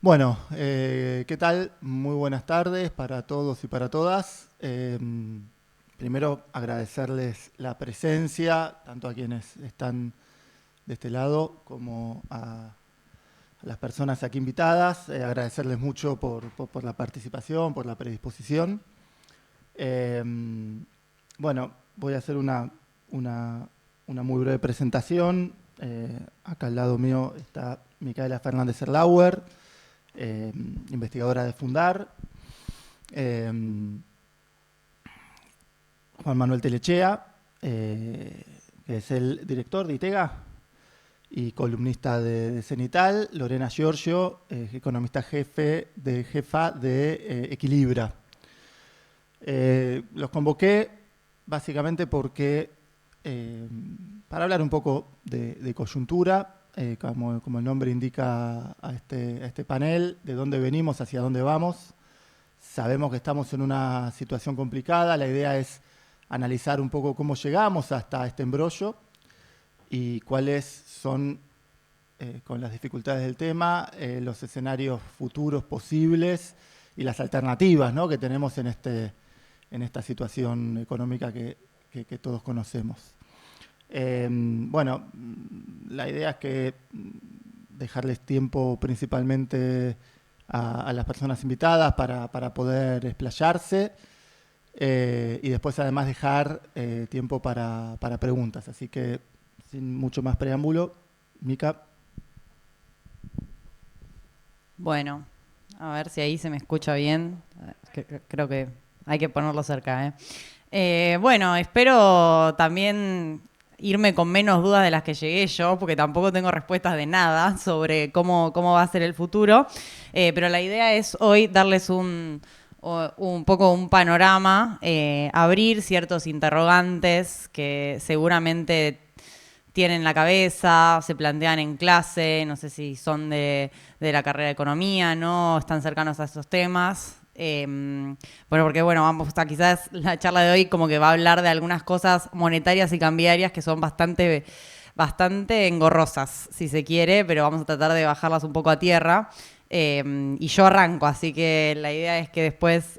Bueno, ¿qué tal? Muy buenas tardes para todos y para todas. Primero agradecerles la presencia, tanto a quienes están de este lado como a las personas aquí invitadas. Agradecerles mucho por la participación, por la predisposición. Eh, bueno, voy a hacer una, una muy breve presentación. Acá al lado mío está Micaela Fernández Erlauer, eh, investigadora de Fundar, eh, Juan Manuel Telechea, que es el director de ITEGA y columnista de Cenital, Lorena Giorgio, economista jefa de Equilibra. Los convoqué básicamente porque para hablar un poco de coyuntura, como el nombre indica a este panel, de dónde venimos, hacia dónde vamos. Sabemos que estamos en una situación complicada, la idea es analizar un poco cómo llegamos hasta este embrollo y cuáles son, con las dificultades del tema, los escenarios futuros posibles y las alternativas, ¿no?, que tenemos en esta situación económica que todos conocemos. Bueno, la idea es que dejarles tiempo principalmente a las personas invitadas para poder explayarse y después además dejar tiempo para preguntas. Así que sin mucho más preámbulo, Mica. Bueno, a ver si ahí se me escucha bien. Creo que hay que ponerlo cerca, ¿eh? Bueno, espero también irme con menos dudas de las que llegué yo, porque tampoco tengo respuestas de nada sobre cómo va a ser el futuro. Pero la idea es hoy darles un poco un panorama, abrir ciertos interrogantes que seguramente tienen en la cabeza, se plantean en clase, no sé si son de la carrera de economía, ¿no? Están cercanos a esos temas. Bueno, porque bueno, vamos a quizás la charla de hoy como que va a hablar de algunas cosas monetarias y cambiarias que son bastante engorrosas, si se quiere, pero vamos a tratar de bajarlas un poco a tierra. Y yo arranco, así que la idea es que después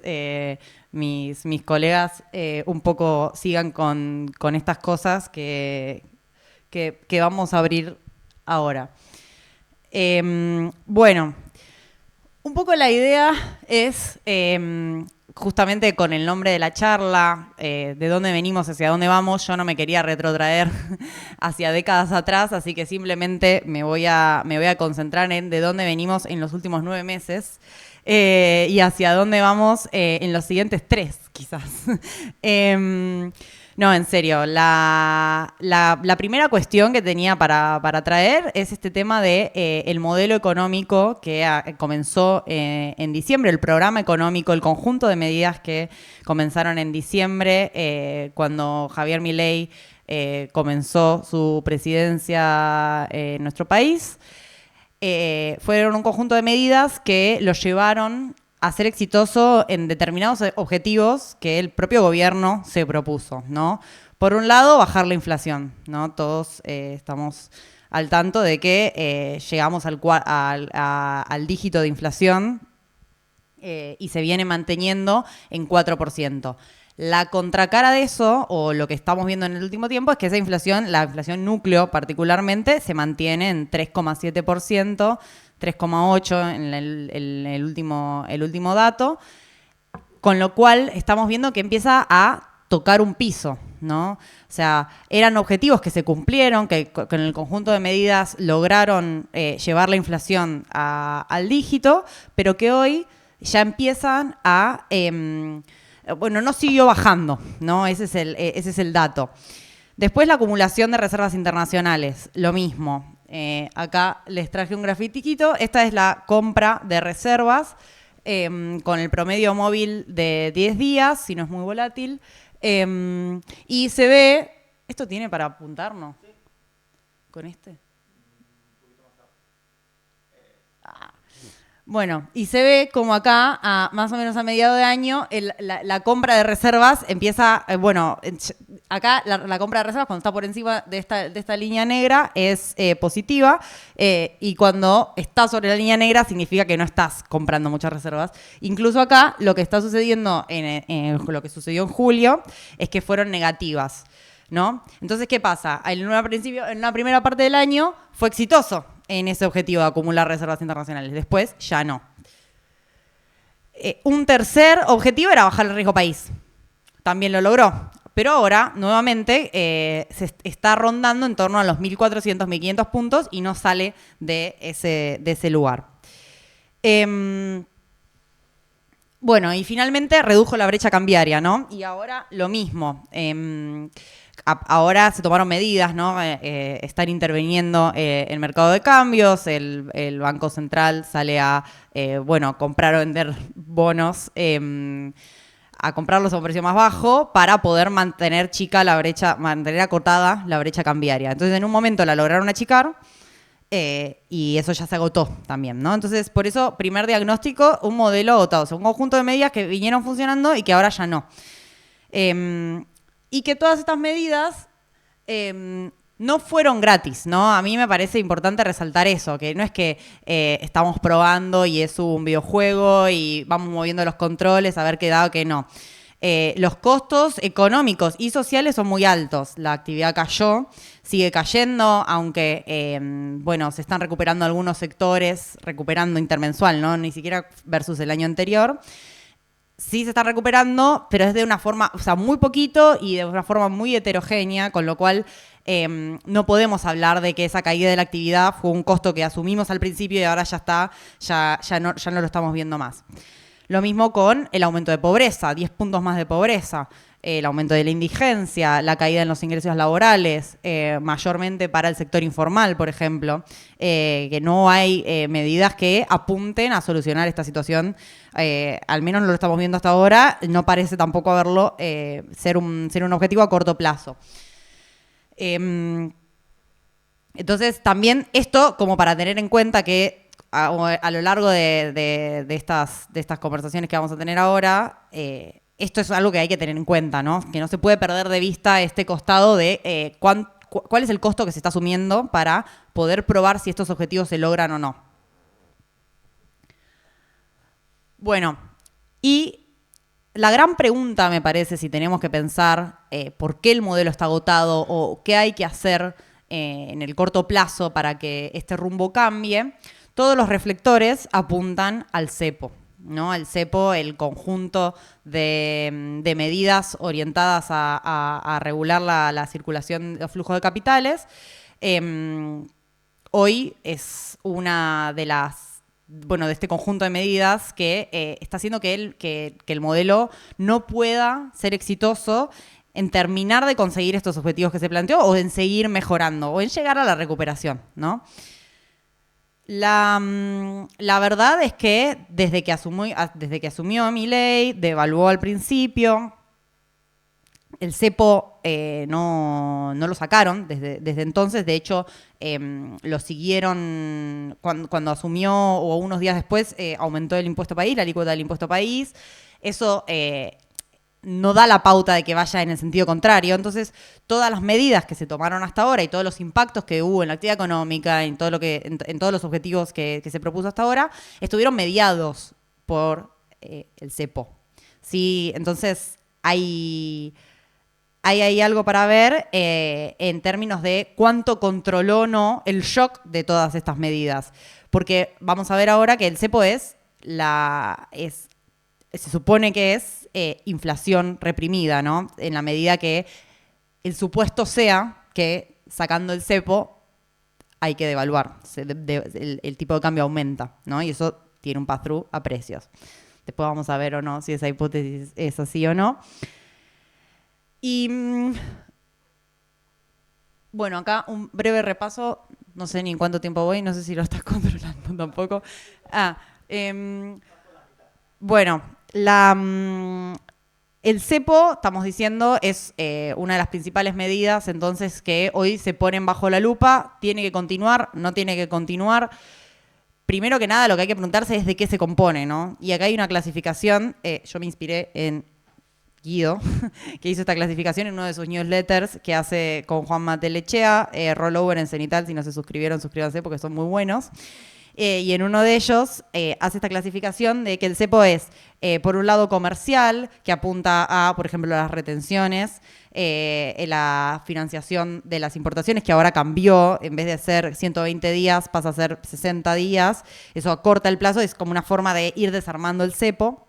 mis colegas un poco sigan con estas cosas que vamos a abrir ahora. Bueno, un poco la idea es, justamente con el nombre de la charla, de dónde venimos, hacia dónde vamos. Yo no me quería retrotraer hacia décadas atrás, así que simplemente me voy a concentrar en de dónde venimos en los últimos 9 meses y hacia dónde vamos en los siguientes 3, quizás. No, en serio, la primera cuestión que tenía para traer es este tema de el modelo económico que comenzó en diciembre, el programa económico, el conjunto de medidas que comenzaron en diciembre, cuando Javier Milei comenzó su presidencia en nuestro país. Fueron un conjunto de medidas que lo llevaron a ser exitoso en determinados objetivos que el propio gobierno se propuso, ¿no? Por un lado, bajar la inflación, ¿no? Todos estamos al tanto de que llegamos al dígito de inflación y se viene manteniendo en 4%. La contracara de eso, o lo que estamos viendo en el último tiempo, es que esa inflación, la inflación núcleo particularmente, se mantiene en 3,7%, 3,8% en el último dato, con lo cual estamos viendo que empieza a tocar un piso, ¿no? O sea, eran objetivos que se cumplieron, que con el conjunto de medidas lograron llevar la inflación al dígito, pero que hoy ya empiezan a... bueno, no siguió bajando, ¿no? Ese es el dato. Después la acumulación de reservas internacionales, lo mismo. Acá les traje un grafitiquito. Esta es la compra de reservas con el promedio móvil de 10 días, si no es muy volátil. Y se ve... ¿Esto tiene para apuntarnos? Sí. ¿Con este? Bueno, y se ve como acá, más o menos a mediados de año, la compra de reservas empieza, acá la compra de reservas cuando está por encima de esta línea negra es positiva, y cuando está sobre la línea negra significa que no estás comprando muchas reservas. Incluso acá lo que está sucediendo, lo que sucedió en julio, es que fueron negativas, ¿no? Entonces, ¿qué pasa? En una primera parte del año fue exitoso en ese objetivo de acumular reservas internacionales. Después, ya no. Un tercer objetivo era bajar el riesgo país. También lo logró. Pero ahora, nuevamente, se está rondando en torno a los 1.400, 1.500 puntos y no sale de ese lugar. Bueno, y finalmente redujo la brecha cambiaria, ¿no? Y ahora lo mismo. Ahora se tomaron medidas, ¿no? Están interviniendo el mercado de cambios, el Banco Central sale a, comprar o vender bonos, a comprarlos a un precio más bajo para poder mantener acortada la brecha cambiaria. Entonces, en un momento la lograron achicar y eso ya se agotó también, ¿no? Entonces, por eso, primer diagnóstico, un modelo agotado. O sea, un conjunto de medidas que vinieron funcionando y que ahora ya no. Y que todas estas medidas no fueron gratis, ¿no? A mí me parece importante resaltar eso, que no es que estamos probando y es un videojuego y vamos moviendo los controles a ver qué da o qué no. Los costos económicos y sociales son muy altos. La actividad cayó, sigue cayendo, aunque, se están recuperando algunos sectores, recuperando intermensual, ¿no? Ni siquiera versus el año anterior. Sí se está recuperando, pero es de una forma, muy poquito y de una forma muy heterogénea, con lo cual no podemos hablar de que esa caída de la actividad fue un costo que asumimos al principio y ahora ya no lo estamos viendo más. Lo mismo con el aumento de pobreza, 10 puntos más de pobreza, el aumento de la indigencia, la caída en los ingresos laborales, mayormente para el sector informal, por ejemplo, que no hay medidas que apunten a solucionar esta situación. Al menos no lo estamos viendo hasta ahora, no parece tampoco haberlo ser un objetivo a corto plazo. Entonces, también esto como para tener en cuenta que a lo largo de estas conversaciones que vamos a tener ahora, esto es algo que hay que tener en cuenta, ¿no? Que no se puede perder de vista este costado de cuál es el costo que se está asumiendo para poder probar si estos objetivos se logran o no. Bueno, y la gran pregunta, me parece, si tenemos que pensar por qué el modelo está agotado o qué hay que hacer en el corto plazo para que este rumbo cambie, todos los reflectores apuntan al cepo, ¿no? El cepo, el conjunto de medidas orientadas a regular la circulación, los flujos de capitales. Hoy es una de de este conjunto de medidas que está haciendo que el modelo no pueda ser exitoso en terminar de conseguir estos objetivos que se planteó o en seguir mejorando o en llegar a la recuperación, ¿no? La verdad es que desde que asumió Milei, devaluó al principio, el cepo no lo sacaron desde entonces. De hecho, lo siguieron cuando asumió o unos días después aumentó el impuesto país, la alícuota del impuesto país. Eso no da la pauta de que vaya en el sentido contrario. Entonces, todas las medidas que se tomaron hasta ahora y todos los impactos que hubo en la actividad económica, en todos los objetivos que se propuso hasta ahora, estuvieron mediados por el cepo. Sí, entonces hay algo para ver en términos de cuánto controló o no el shock de todas estas medidas. Porque vamos a ver ahora que el cepo se supone que es inflación reprimida, ¿no? En la medida que el supuesto sea que sacando el cepo hay que devaluar. El tipo de cambio aumenta, ¿no? Y eso tiene un pass-through a precios. Después vamos a ver o no si esa hipótesis es así o no. Y bueno, acá un breve repaso. No sé ni en cuánto tiempo voy, no sé si lo estás controlando tampoco. Bueno, el cepo, estamos diciendo, es una de las principales medidas, entonces, que hoy se ponen bajo la lupa. ¿Tiene que continuar? ¿No tiene que continuar? primero que nada lo que hay que preguntarse es de qué se compone, ¿no? Y acá hay una clasificación, yo me inspiré en Guido, que hizo esta clasificación en uno de sus newsletters que hace con Juan Matelechea, Rollover en Cenital, si no se suscribieron, suscríbanse porque son muy buenos. Y en uno de ellos hace esta clasificación de que el cepo es, por un lado, comercial, que apunta a, por ejemplo, las retenciones, la financiación de las importaciones, que ahora cambió, en vez de ser 120 días, pasa a ser 60 días. Eso acorta el plazo, es como una forma de ir desarmando el cepo.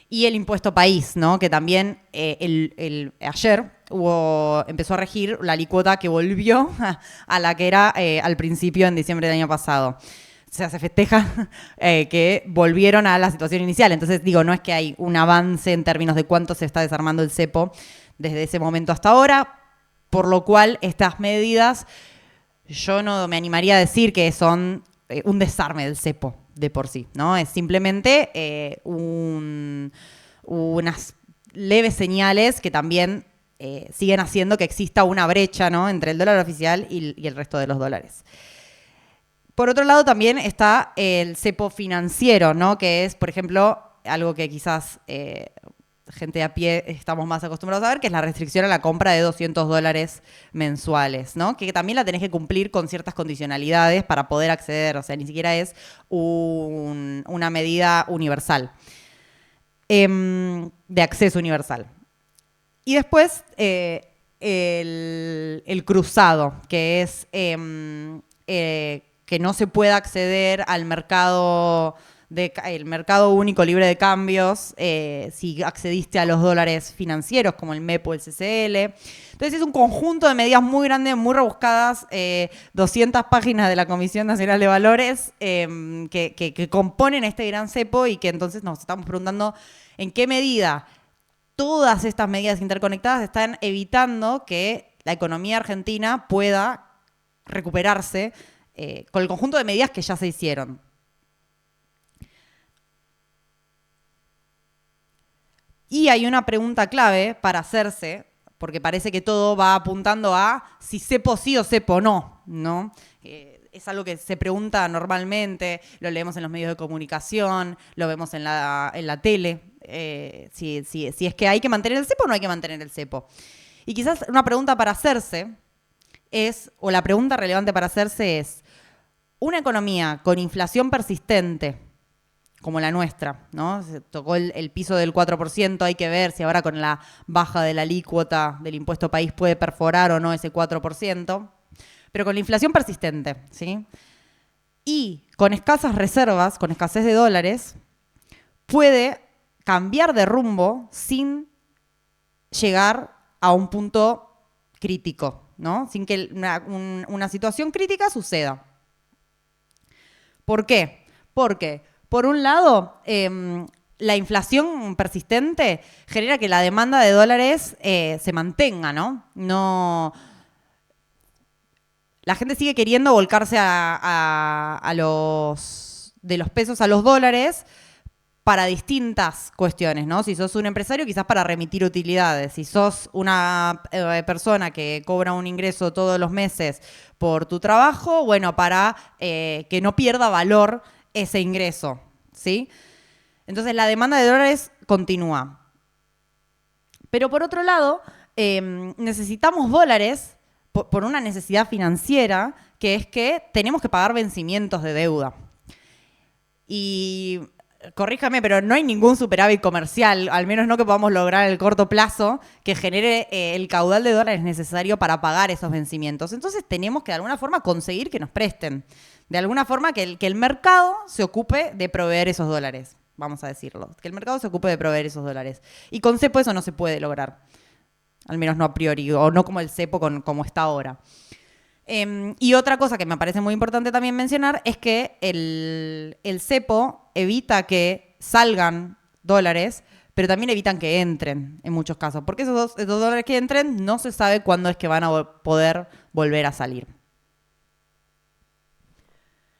Y el impuesto país, ¿no? Que también ayer empezó a regir la alícuota que volvió a la que era al principio en diciembre del año pasado. O sea, se festeja que volvieron a la situación inicial. Entonces, digo, no es que hay un avance en términos de cuánto se está desarmando el cepo desde ese momento hasta ahora, por lo cual estas medidas, yo no me animaría a decir que son un desarme del cepo de por sí, ¿no? Es simplemente unas leves señales que también siguen haciendo que exista una brecha, ¿no? Entre el dólar oficial y el resto de los dólares. Por otro lado, también está el cepo financiero, ¿no? Que es, por ejemplo, algo que quizás gente de a pie estamos más acostumbrados a ver, que es la restricción a la compra de $200 mensuales, ¿no? Que también la tenés que cumplir con ciertas condicionalidades para poder acceder, o sea, ni siquiera es una medida universal, de acceso universal. Y después el cruzado, que es que no se pueda acceder al mercado el mercado único libre de cambios si accediste a los dólares financieros como el MEP o el CCL. Entonces es un conjunto de medidas muy grandes, muy rebuscadas, 200 páginas de la Comisión Nacional de Valores que componen este gran cepo y que entonces nos estamos preguntando en qué medida todas estas medidas interconectadas están evitando que la economía argentina pueda recuperarse con el conjunto de medidas que ya se hicieron. Y hay una pregunta clave para hacerse, porque parece que todo va apuntando a si cepo sí o cepo no, ¿no? Es algo que se pregunta normalmente, lo leemos en los medios de comunicación, lo vemos en la tele, si es que hay que mantener el cepo o no hay que mantener el cepo. Y quizás una pregunta para hacerse o la pregunta relevante para hacerse es, una economía con inflación persistente, como la nuestra, ¿no? Se tocó el piso del 4%, hay que ver si ahora con la baja de la alícuota del impuesto país puede perforar o no ese 4%, pero con la inflación persistente, ¿sí? Y con escasas reservas, con escasez de dólares, puede cambiar de rumbo sin llegar a un punto crítico, ¿no? Sin que una situación crítica suceda. ¿Por qué? Porque por un lado, la inflación persistente genera que la demanda de dólares se mantenga, ¿no? La gente sigue queriendo volcarse de los pesos a los dólares para distintas cuestiones, ¿no? Si sos un empresario, quizás para remitir utilidades. Si sos una persona que cobra un ingreso todos los meses por tu trabajo, bueno, para que no pierda valor ese ingreso, ¿sí? Entonces la demanda de dólares continúa. Pero por otro lado, necesitamos dólares por una necesidad financiera, que es que tenemos que pagar vencimientos de deuda. Y corríjame, pero no hay ningún superávit comercial, al menos no que podamos lograr en el corto plazo, que genere el caudal de dólares necesario para pagar esos vencimientos. Entonces tenemos que de alguna forma conseguir que nos presten. De alguna forma que el mercado se ocupe de proveer esos dólares, vamos a decirlo. Que el mercado se ocupe de proveer esos dólares. Y con cepo eso no se puede lograr. Al menos no a priori, o no como el cepo como está ahora. Y otra cosa que me parece muy importante también mencionar es que el cepo evita que salgan dólares, pero también evitan que entren en muchos casos. Porque esos dólares que entren no se sabe cuándo es que van a poder volver a salir.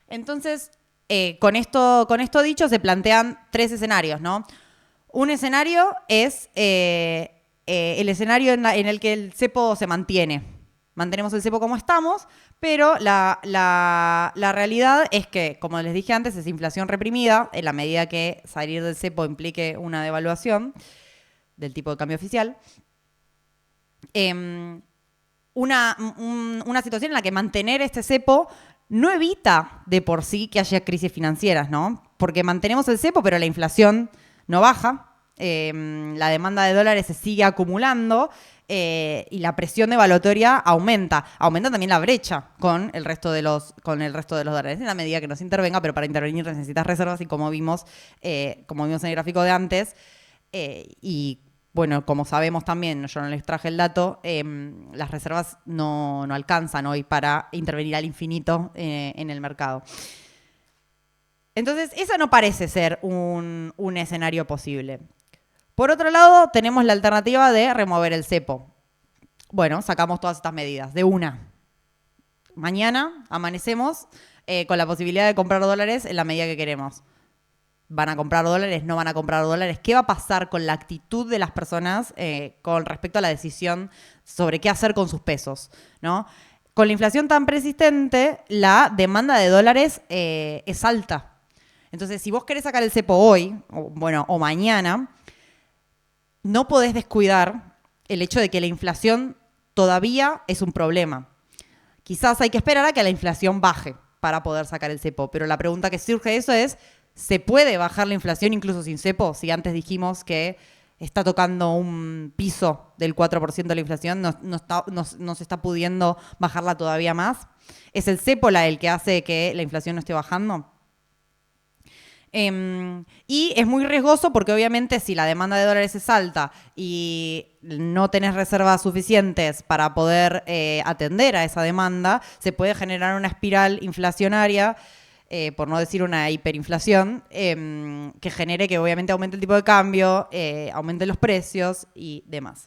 Entonces, con esto dicho, se plantean 3 escenarios, ¿no? Un escenario es el escenario en el que el cepo se mantiene. Mantenemos el cepo como estamos, Pero la realidad es que, como les dije antes, es inflación reprimida, en la medida que salir del cepo implique una devaluación del tipo de cambio oficial. Una situación en la que mantener este cepo no evita de por sí que haya crisis financieras, ¿no? Porque mantenemos el cepo, pero la inflación no baja, la demanda de dólares se sigue acumulando y la presión devaluatoria aumenta. Aumenta también la brecha con el resto de los dólares, en la medida que no se intervenga, pero para intervenir necesitas reservas y como vimos en el gráfico de antes, y bueno, como sabemos también, yo no les traje el dato, las reservas no alcanzan hoy para intervenir al infinito en el mercado. Entonces, eso no parece ser un escenario posible. Por otro lado, tenemos la alternativa de remover el cepo. Bueno, sacamos todas estas medidas de una. Mañana amanecemos con la posibilidad de comprar dólares en la medida que queremos. ¿Van a comprar dólares? ¿No van a comprar dólares? ¿Qué va a pasar con la actitud de las personas con respecto a la decisión sobre qué hacer con sus pesos, ¿no? Con la inflación tan persistente, la demanda de dólares es alta. Entonces, si vos querés sacar el cepo hoy, o mañana, no podés descuidar el hecho de que la inflación todavía es un problema. Quizás hay que esperar a que la inflación baje para poder sacar el cepo, pero la pregunta que surge de eso es, ¿se puede bajar la inflación incluso sin cepo? Si antes dijimos que está tocando un piso del 4% de la inflación, no se está pudiendo bajarla todavía más. ¿Es el cepo el que hace que la inflación no esté bajando? Y es muy riesgoso porque obviamente si la demanda de dólares es alta y no tenés reservas suficientes para poder atender a esa demanda, se puede generar una espiral inflacionaria, por no decir una hiperinflación, que genere que obviamente aumente el tipo de cambio, aumenten los precios y demás.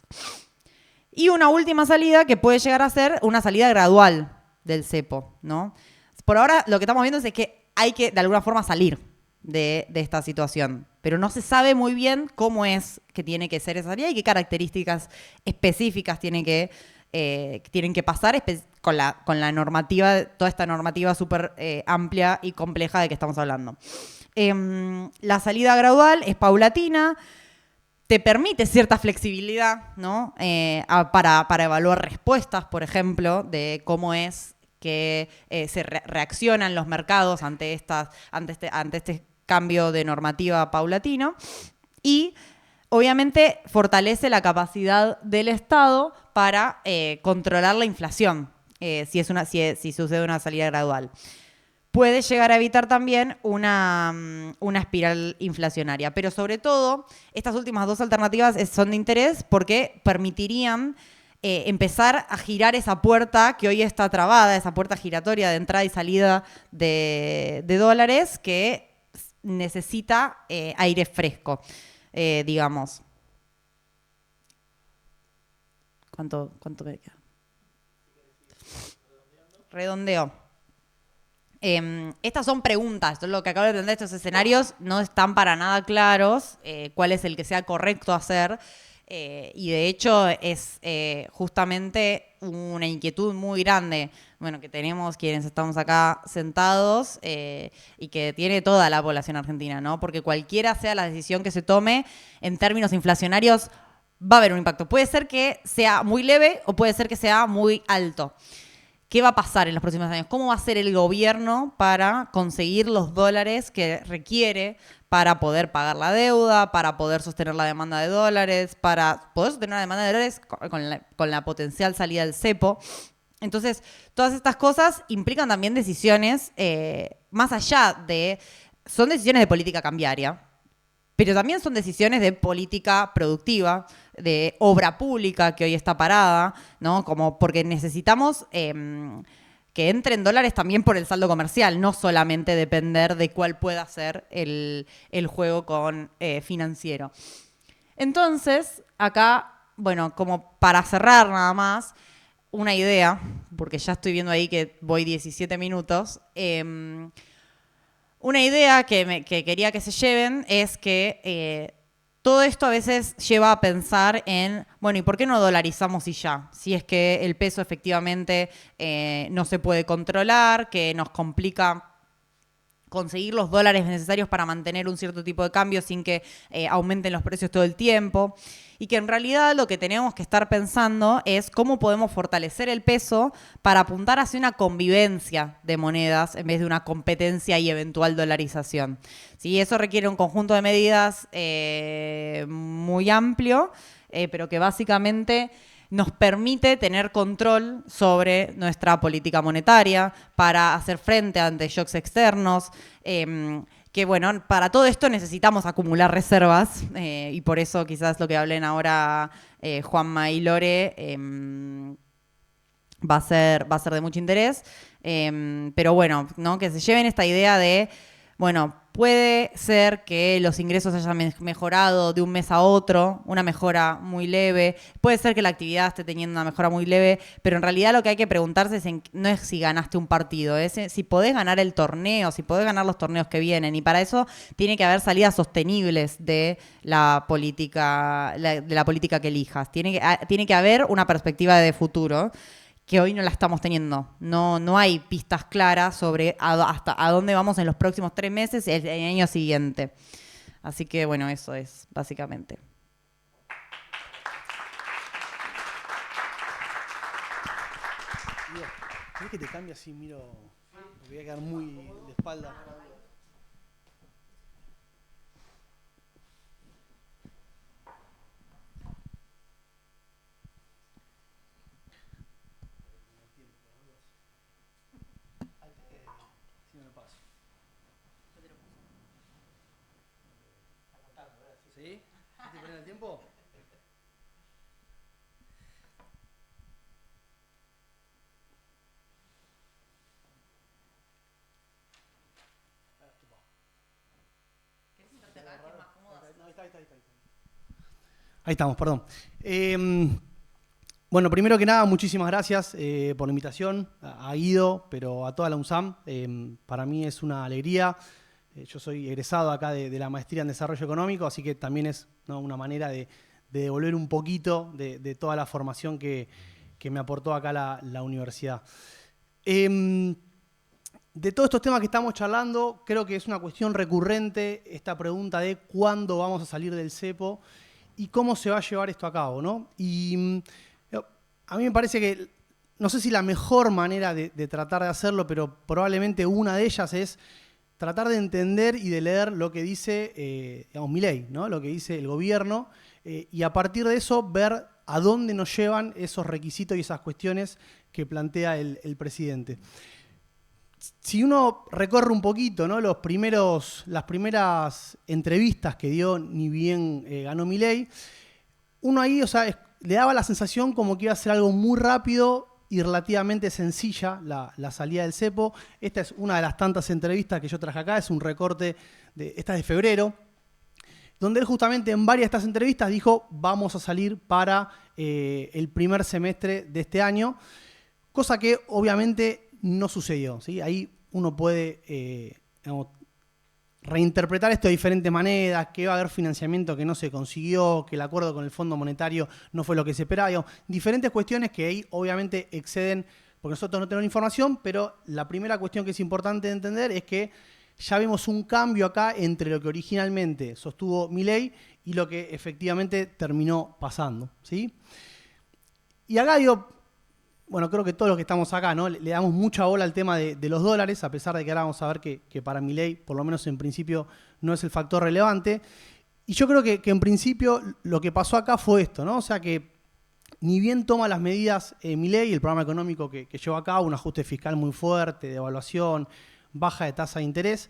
Y una última salida que puede llegar a ser una salida gradual del cepo, ¿no? Por ahora lo que estamos viendo es que hay que de alguna forma salir de esta situación, pero no se sabe muy bien cómo es que tiene que ser esa salida y qué características específicas tienen que pasar con la normativa, toda esta normativa súper amplia y compleja de que estamos hablando. La salida gradual es paulatina, te permite cierta flexibilidad, ¿no? Para evaluar respuestas, por ejemplo, de cómo es que se reaccionan los mercados ante este cambio de normativa paulatino. Y obviamente fortalece la capacidad del Estado para controlar la inflación, si sucede una salida gradual. Puede llegar a evitar también una espiral inflacionaria. Pero sobre todo, estas últimas dos alternativas son de interés porque permitirían empezar a girar esa puerta que hoy está trabada, esa puerta giratoria de entrada y salida de dólares que necesita aire fresco, digamos. ¿Cuánto me queda? Redondeo. Estas son preguntas. Lo que acabo de entender, estos escenarios no están para nada claros cuál es el que sea correcto hacer. Y de hecho es justamente una inquietud muy grande, bueno, que tenemos quienes estamos acá sentados y que tiene toda la población argentina, ¿no? Porque cualquiera sea la decisión que se tome en términos inflacionarios va a haber un impacto. Puede ser que sea muy leve o puede ser que sea muy alto. ¿Qué va a pasar en los próximos años? ¿Cómo va a ser el gobierno para conseguir los dólares que requiere para poder pagar la deuda, para poder sostener la demanda de dólares, para poder sostener la demanda de dólares con la potencial salida del cepo? Entonces, todas estas cosas implican también decisiones más allá de... Son decisiones de política cambiaria, pero también son decisiones de política productiva, de obra pública que hoy está parada, ¿no? Como porque necesitamos que entren dólares también por el saldo comercial, no solamente depender de cuál pueda ser el juego financiero. Entonces, acá, bueno, como para cerrar nada más, una idea, porque ya estoy viendo ahí que voy 17 minutos, una idea que quería que se lleven es que todo esto a veces lleva a pensar en, bueno, ¿y por qué no dolarizamos y ya? Si es que el peso efectivamente no se puede controlar, que nos complica conseguir los dólares necesarios para mantener un cierto tipo de cambio sin que aumenten los precios todo el tiempo. Y que en realidad lo que tenemos que estar pensando es cómo podemos fortalecer el peso para apuntar hacia una convivencia de monedas en vez de una competencia y eventual dolarización. ¿Sí? Eso requiere un conjunto de medidas muy amplio, pero que básicamente nos permite tener control sobre nuestra política monetaria para hacer frente ante shocks externos. Que bueno, para todo esto necesitamos acumular reservas y por eso quizás lo que hablen ahora Juanma y Lore va a ser de mucho interés. Pero bueno, ¿no? Que se lleven esta idea de, bueno, puede ser que los ingresos hayan mejorado de un mes a otro, una mejora muy leve. Puede ser que la actividad esté teniendo una mejora muy leve, pero en realidad lo que hay que preguntarse no es si ganaste un partido, es si podés ganar el torneo, si podés ganar los torneos que vienen. Y para eso tiene que haber salidas sostenibles de la política, que elijas. Tiene que haber una perspectiva de futuro, que hoy no la estamos teniendo. No hay pistas claras sobre hasta a dónde vamos en los próximos 3 meses y el año siguiente. Así que, bueno, eso es, básicamente. ¿Querés que te cambie así? Miro, me voy a quedar muy de espalda. ¿Sí? ¿Te ponen el tiempo? Ahí estamos, perdón. Bueno, primero que nada, muchísimas gracias por la invitación a Guido, pero a toda la UNSAM. Para mí es una alegría. Yo soy egresado acá de la maestría en Desarrollo Económico, así que también es, ¿no?, una manera de devolver un poquito de toda la formación que me aportó acá la universidad. De todos estos temas que estamos charlando, creo que es una cuestión recurrente esta pregunta de cuándo vamos a salir del cepo y cómo se va a llevar esto a cabo, ¿no? Y a mí me parece que, no sé si la mejor manera de tratar de hacerlo, pero probablemente una de ellas es tratar de entender y de leer lo que dice, Milei, ¿no? Lo que dice el gobierno, y a partir de eso ver a dónde nos llevan esos requisitos y esas cuestiones que plantea el presidente. Si uno recorre un poquito, ¿no?, las primeras entrevistas que dio ni bien ganó Milei, uno ahí, le daba la sensación como que iba a ser algo muy rápido y relativamente sencilla la salida del cepo. Esta es una de las tantas entrevistas que yo traje acá, es un recorte, esta es de febrero, donde él justamente en varias de estas entrevistas dijo vamos a salir para el primer semestre de este año, cosa que obviamente no sucedió, ¿sí? Ahí uno puede reinterpretar esto de diferentes maneras, que va a haber financiamiento que no se consiguió, que el acuerdo con el Fondo Monetario no fue lo que se esperaba, digamos, diferentes cuestiones que ahí obviamente exceden, porque nosotros no tenemos información, pero la primera cuestión que es importante de entender es que ya vemos un cambio acá entre lo que originalmente sostuvo Milei y lo que efectivamente terminó pasando, ¿sí? Y acá digo, bueno, creo que todos los que estamos acá, ¿no?, le damos mucha bola al tema de los dólares, a pesar de que ahora vamos a ver que para Milei, por lo menos en principio, no es el factor relevante. Y yo creo que en principio lo que pasó acá fue esto, ¿no? O sea que ni bien toma las medidas Milei, el programa económico que llevó a cabo, un ajuste fiscal muy fuerte, devaluación, baja de tasa de interés,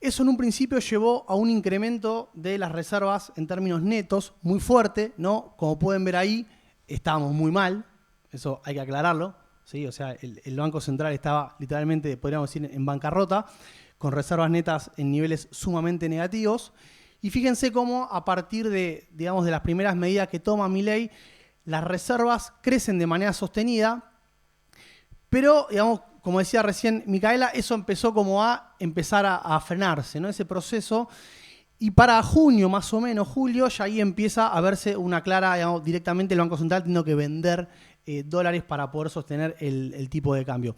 eso en un principio llevó a un incremento de las reservas en términos netos muy fuerte, ¿no? Como pueden ver ahí, estábamos muy mal. Eso hay que aclararlo, ¿sí? O sea, el Banco Central estaba literalmente, podríamos decir, en bancarrota, con reservas netas en niveles sumamente negativos. Y fíjense cómo a partir de las primeras medidas que toma Milei, las reservas crecen de manera sostenida, pero, digamos, como decía recién Micaela, eso empezó como a empezar a frenarse, ¿no?, ese proceso. Y para junio, más o menos, julio, ya ahí empieza a verse una clara, digamos, directamente el Banco Central teniendo que vender dólares para poder sostener el tipo de cambio.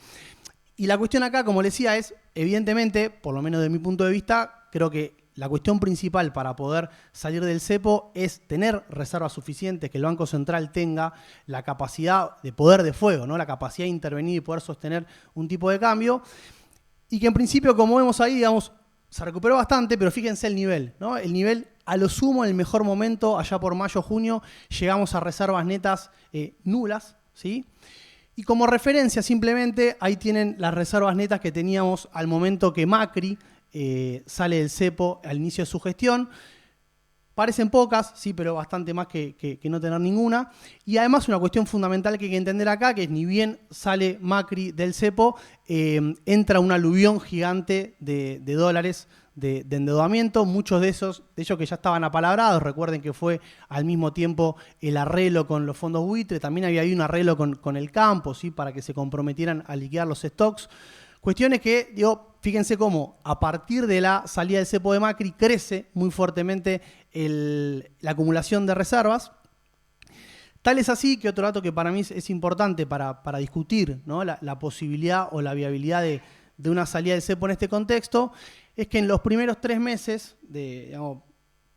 Y la cuestión acá, como les decía, es, evidentemente, por lo menos de mi punto de vista, creo que la cuestión principal para poder salir del cepo es tener reservas suficientes, que el Banco Central tenga la capacidad de poder de fuego, ¿no? La capacidad de intervenir y poder sostener un tipo de cambio. Y que en principio, como vemos ahí, digamos, se recuperó bastante, pero fíjense el nivel, ¿no? El nivel, a lo sumo, en el mejor momento, allá por mayo, junio, llegamos a reservas netas nulas, ¿sí? Y como referencia, simplemente, ahí tienen las reservas netas que teníamos al momento que Macri sale del cepo al inicio de su gestión. Parecen pocas, sí, pero bastante más que no tener ninguna. Y además una cuestión fundamental que hay que entender acá, que es ni bien sale Macri del cepo, entra un aluvión gigante de dólares de endeudamiento, muchos de ellos que ya estaban apalabrados. Recuerden que fue al mismo tiempo el arreglo con los fondos buitre, también había ahí un arreglo con el campo, ¿sí? Para que se comprometieran a liquidar los stocks. Cuestiones que, digo, fíjense cómo a partir de la salida del cepo de Macri crece muy fuertemente la acumulación de reservas. Tal es así que otro dato que para mí es importante para discutir, ¿no? la posibilidad o la viabilidad de una salida del cepo en este contexto es que en los primeros 3 meses, digamos,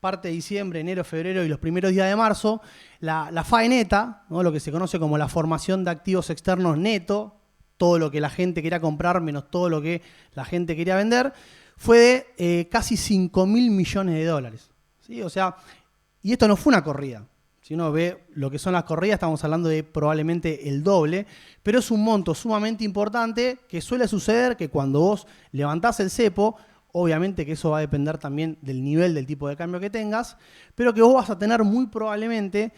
parte de diciembre, enero, febrero y los primeros días de marzo, la FAE neta, ¿no? Lo que se conoce como la formación de activos externos neto, todo lo que la gente quería comprar menos todo lo que la gente quería vender, fue de casi 5.000 millones de dólares. ¿Sí? O sea, y esto no fue una corrida. Si uno ve lo que son las corridas, estamos hablando de probablemente el doble, pero es un monto sumamente importante que suele suceder que cuando vos levantás el cepo, obviamente que eso va a depender también del nivel del tipo de cambio que tengas, pero que vos vas a tener muy probablemente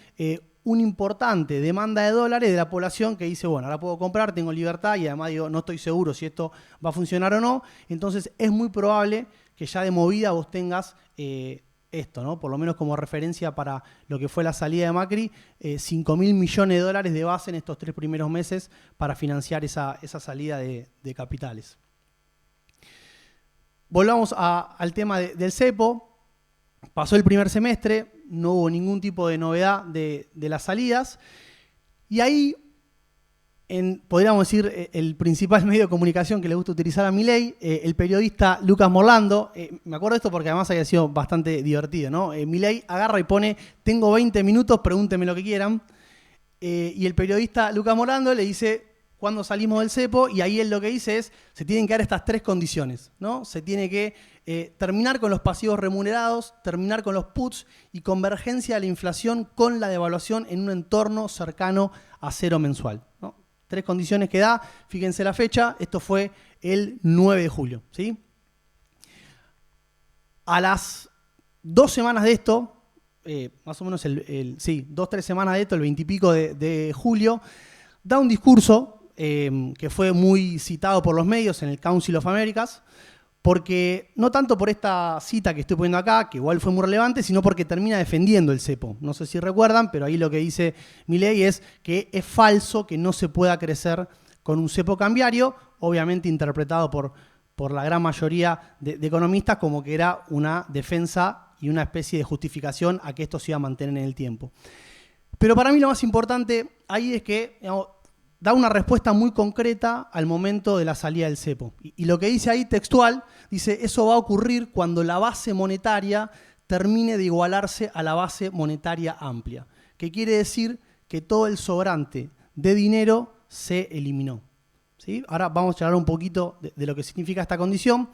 una importante demanda de dólares de la población que dice, bueno, ahora puedo comprar, tengo libertad y además digo, no estoy seguro si esto va a funcionar o no. Entonces es muy probable que ya de movida vos tengas esto, ¿no? Por lo menos como referencia para lo que fue la salida de Macri, 5.000 millones de dólares de base en estos 3 primeros meses para financiar esa salida de capitales. Volvamos al tema del cepo. Pasó el primer semestre, no hubo ningún tipo de novedad de las salidas. Y ahí, podríamos decir, el principal medio de comunicación que le gusta utilizar a Milei, el periodista Lucas Morlando, me acuerdo de esto porque además había sido bastante divertido, ¿no? Milei agarra y pone, tengo 20 minutos, pregúntenme lo que quieran. Y el periodista Lucas Morlando le dice, ¿cuándo salimos del cepo? Y ahí él lo que dice es, se tienen que dar estas 3 condiciones, ¿no? Se tiene que terminar con los pasivos remunerados, terminar con los puts y convergencia de la inflación con la devaluación en un entorno cercano a 0 mensual, ¿no? 3 condiciones que da, fíjense la fecha, esto fue el 9 de julio, ¿sí? A las 2 semanas de esto, más o menos 2-3 semanas de esto, el 20 y pico de julio, da un discurso que fue muy citado por los medios en el Council of Americas, porque no tanto por esta cita que estoy poniendo acá, que igual fue muy relevante, sino porque termina defendiendo el cepo. No sé si recuerdan, pero ahí lo que dice Milei es que es falso que no se pueda crecer con un cepo cambiario, obviamente interpretado por la gran mayoría de economistas como que era una defensa y una especie de justificación a que esto se iba a mantener en el tiempo. Pero para mí lo más importante ahí es que, digamos, da una respuesta muy concreta al momento de la salida del cepo. Y lo que dice ahí textual, dice, eso va a ocurrir cuando la base monetaria termine de igualarse a la base monetaria amplia. Que quiere decir que todo el sobrante de dinero se eliminó. ¿Sí? Ahora vamos a hablar un poquito de lo que significa esta condición.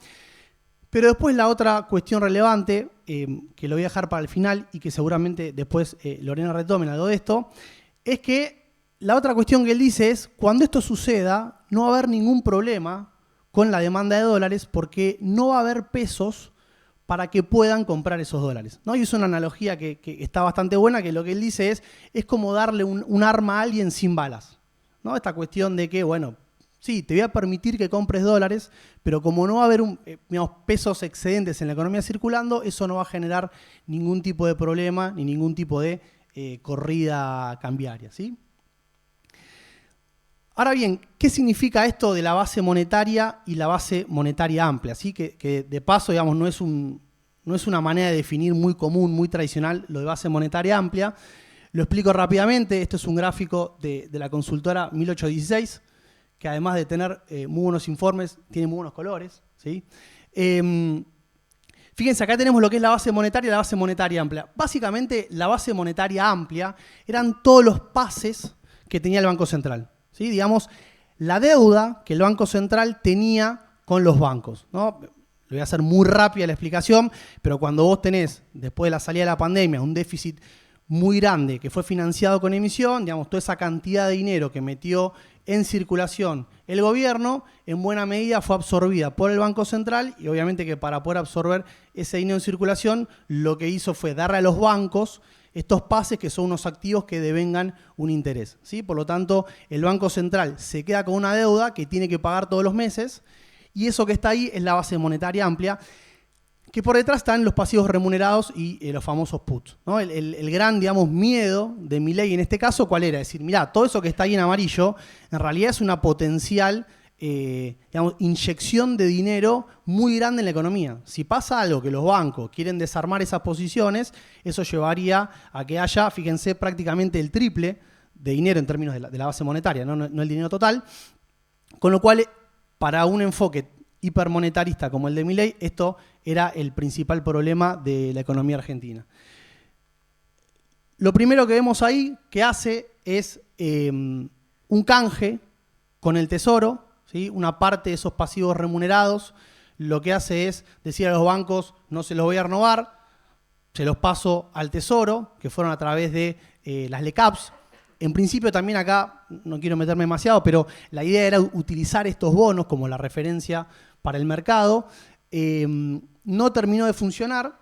Pero después la otra cuestión relevante, que lo voy a dejar para el final y que seguramente después Lorena retome algo de esto, es que la otra cuestión que él dice es, cuando esto suceda, no va a haber ningún problema con la demanda de dólares porque no va a haber pesos para que puedan comprar esos dólares, ¿no? Y es una analogía que está bastante buena, que lo que él dice es como darle un arma a alguien sin balas, ¿no? Esta cuestión de que, bueno, sí, te voy a permitir que compres dólares, pero como no va a haber pesos excedentes en la economía circulando, eso no va a generar ningún tipo de problema ni ningún tipo de corrida cambiaria, ¿sí? Ahora bien, ¿qué significa esto de la base monetaria y la base monetaria amplia? ¿Sí? Que de paso, digamos, no no es una manera de definir muy común, muy tradicional, lo de base monetaria amplia. Lo explico rápidamente. Esto es un gráfico de la consultora 1816, que además de tener muy buenos informes, tiene muy buenos colores, ¿sí? Fíjense, acá tenemos lo que es la base monetaria y la base monetaria amplia. Básicamente, la base monetaria amplia eran todos los pases que tenía el Banco Central, ¿sí? Digamos, la deuda que el Banco Central tenía con los bancos, ¿no? Le voy a hacer muy rápida la explicación, pero cuando vos tenés, después de la salida de la pandemia, un déficit muy grande que fue financiado con emisión, digamos, toda esa cantidad de dinero que metió en circulación el gobierno, en buena medida fue absorbida por el Banco Central y obviamente que para poder absorber ese dinero en circulación, lo que hizo fue darle a los bancos estos pases que son unos activos que devengan un interés, ¿sí? Por lo tanto, el Banco Central se queda con una deuda que tiene que pagar todos los meses y eso que está ahí es la base monetaria amplia, que por detrás están los pasivos remunerados y los famosos puts, ¿no? El gran, digamos, miedo de Milei en este caso, ¿cuál era? Es decir, mirá, todo eso que está ahí en amarillo, en realidad es una potencial digamos, inyección de dinero muy grande en la economía. Si pasa algo que los bancos quieren desarmar esas posiciones, eso llevaría a que haya, fíjense, prácticamente el triple de dinero en términos de la base monetaria, no el dinero total, con lo cual, para un enfoque hipermonetarista como el de Milei, esto era el principal problema de la economía argentina. Lo primero que vemos ahí que hace es un canje con el Tesoro, ¿sí? Una parte de esos pasivos remunerados lo que hace es decir a los bancos, no se los voy a renovar, se los paso al Tesoro, que fueron a través de las LECAPs. En principio también acá, no quiero meterme demasiado, pero la idea era utilizar estos bonos como la referencia para el mercado. No terminó de funcionar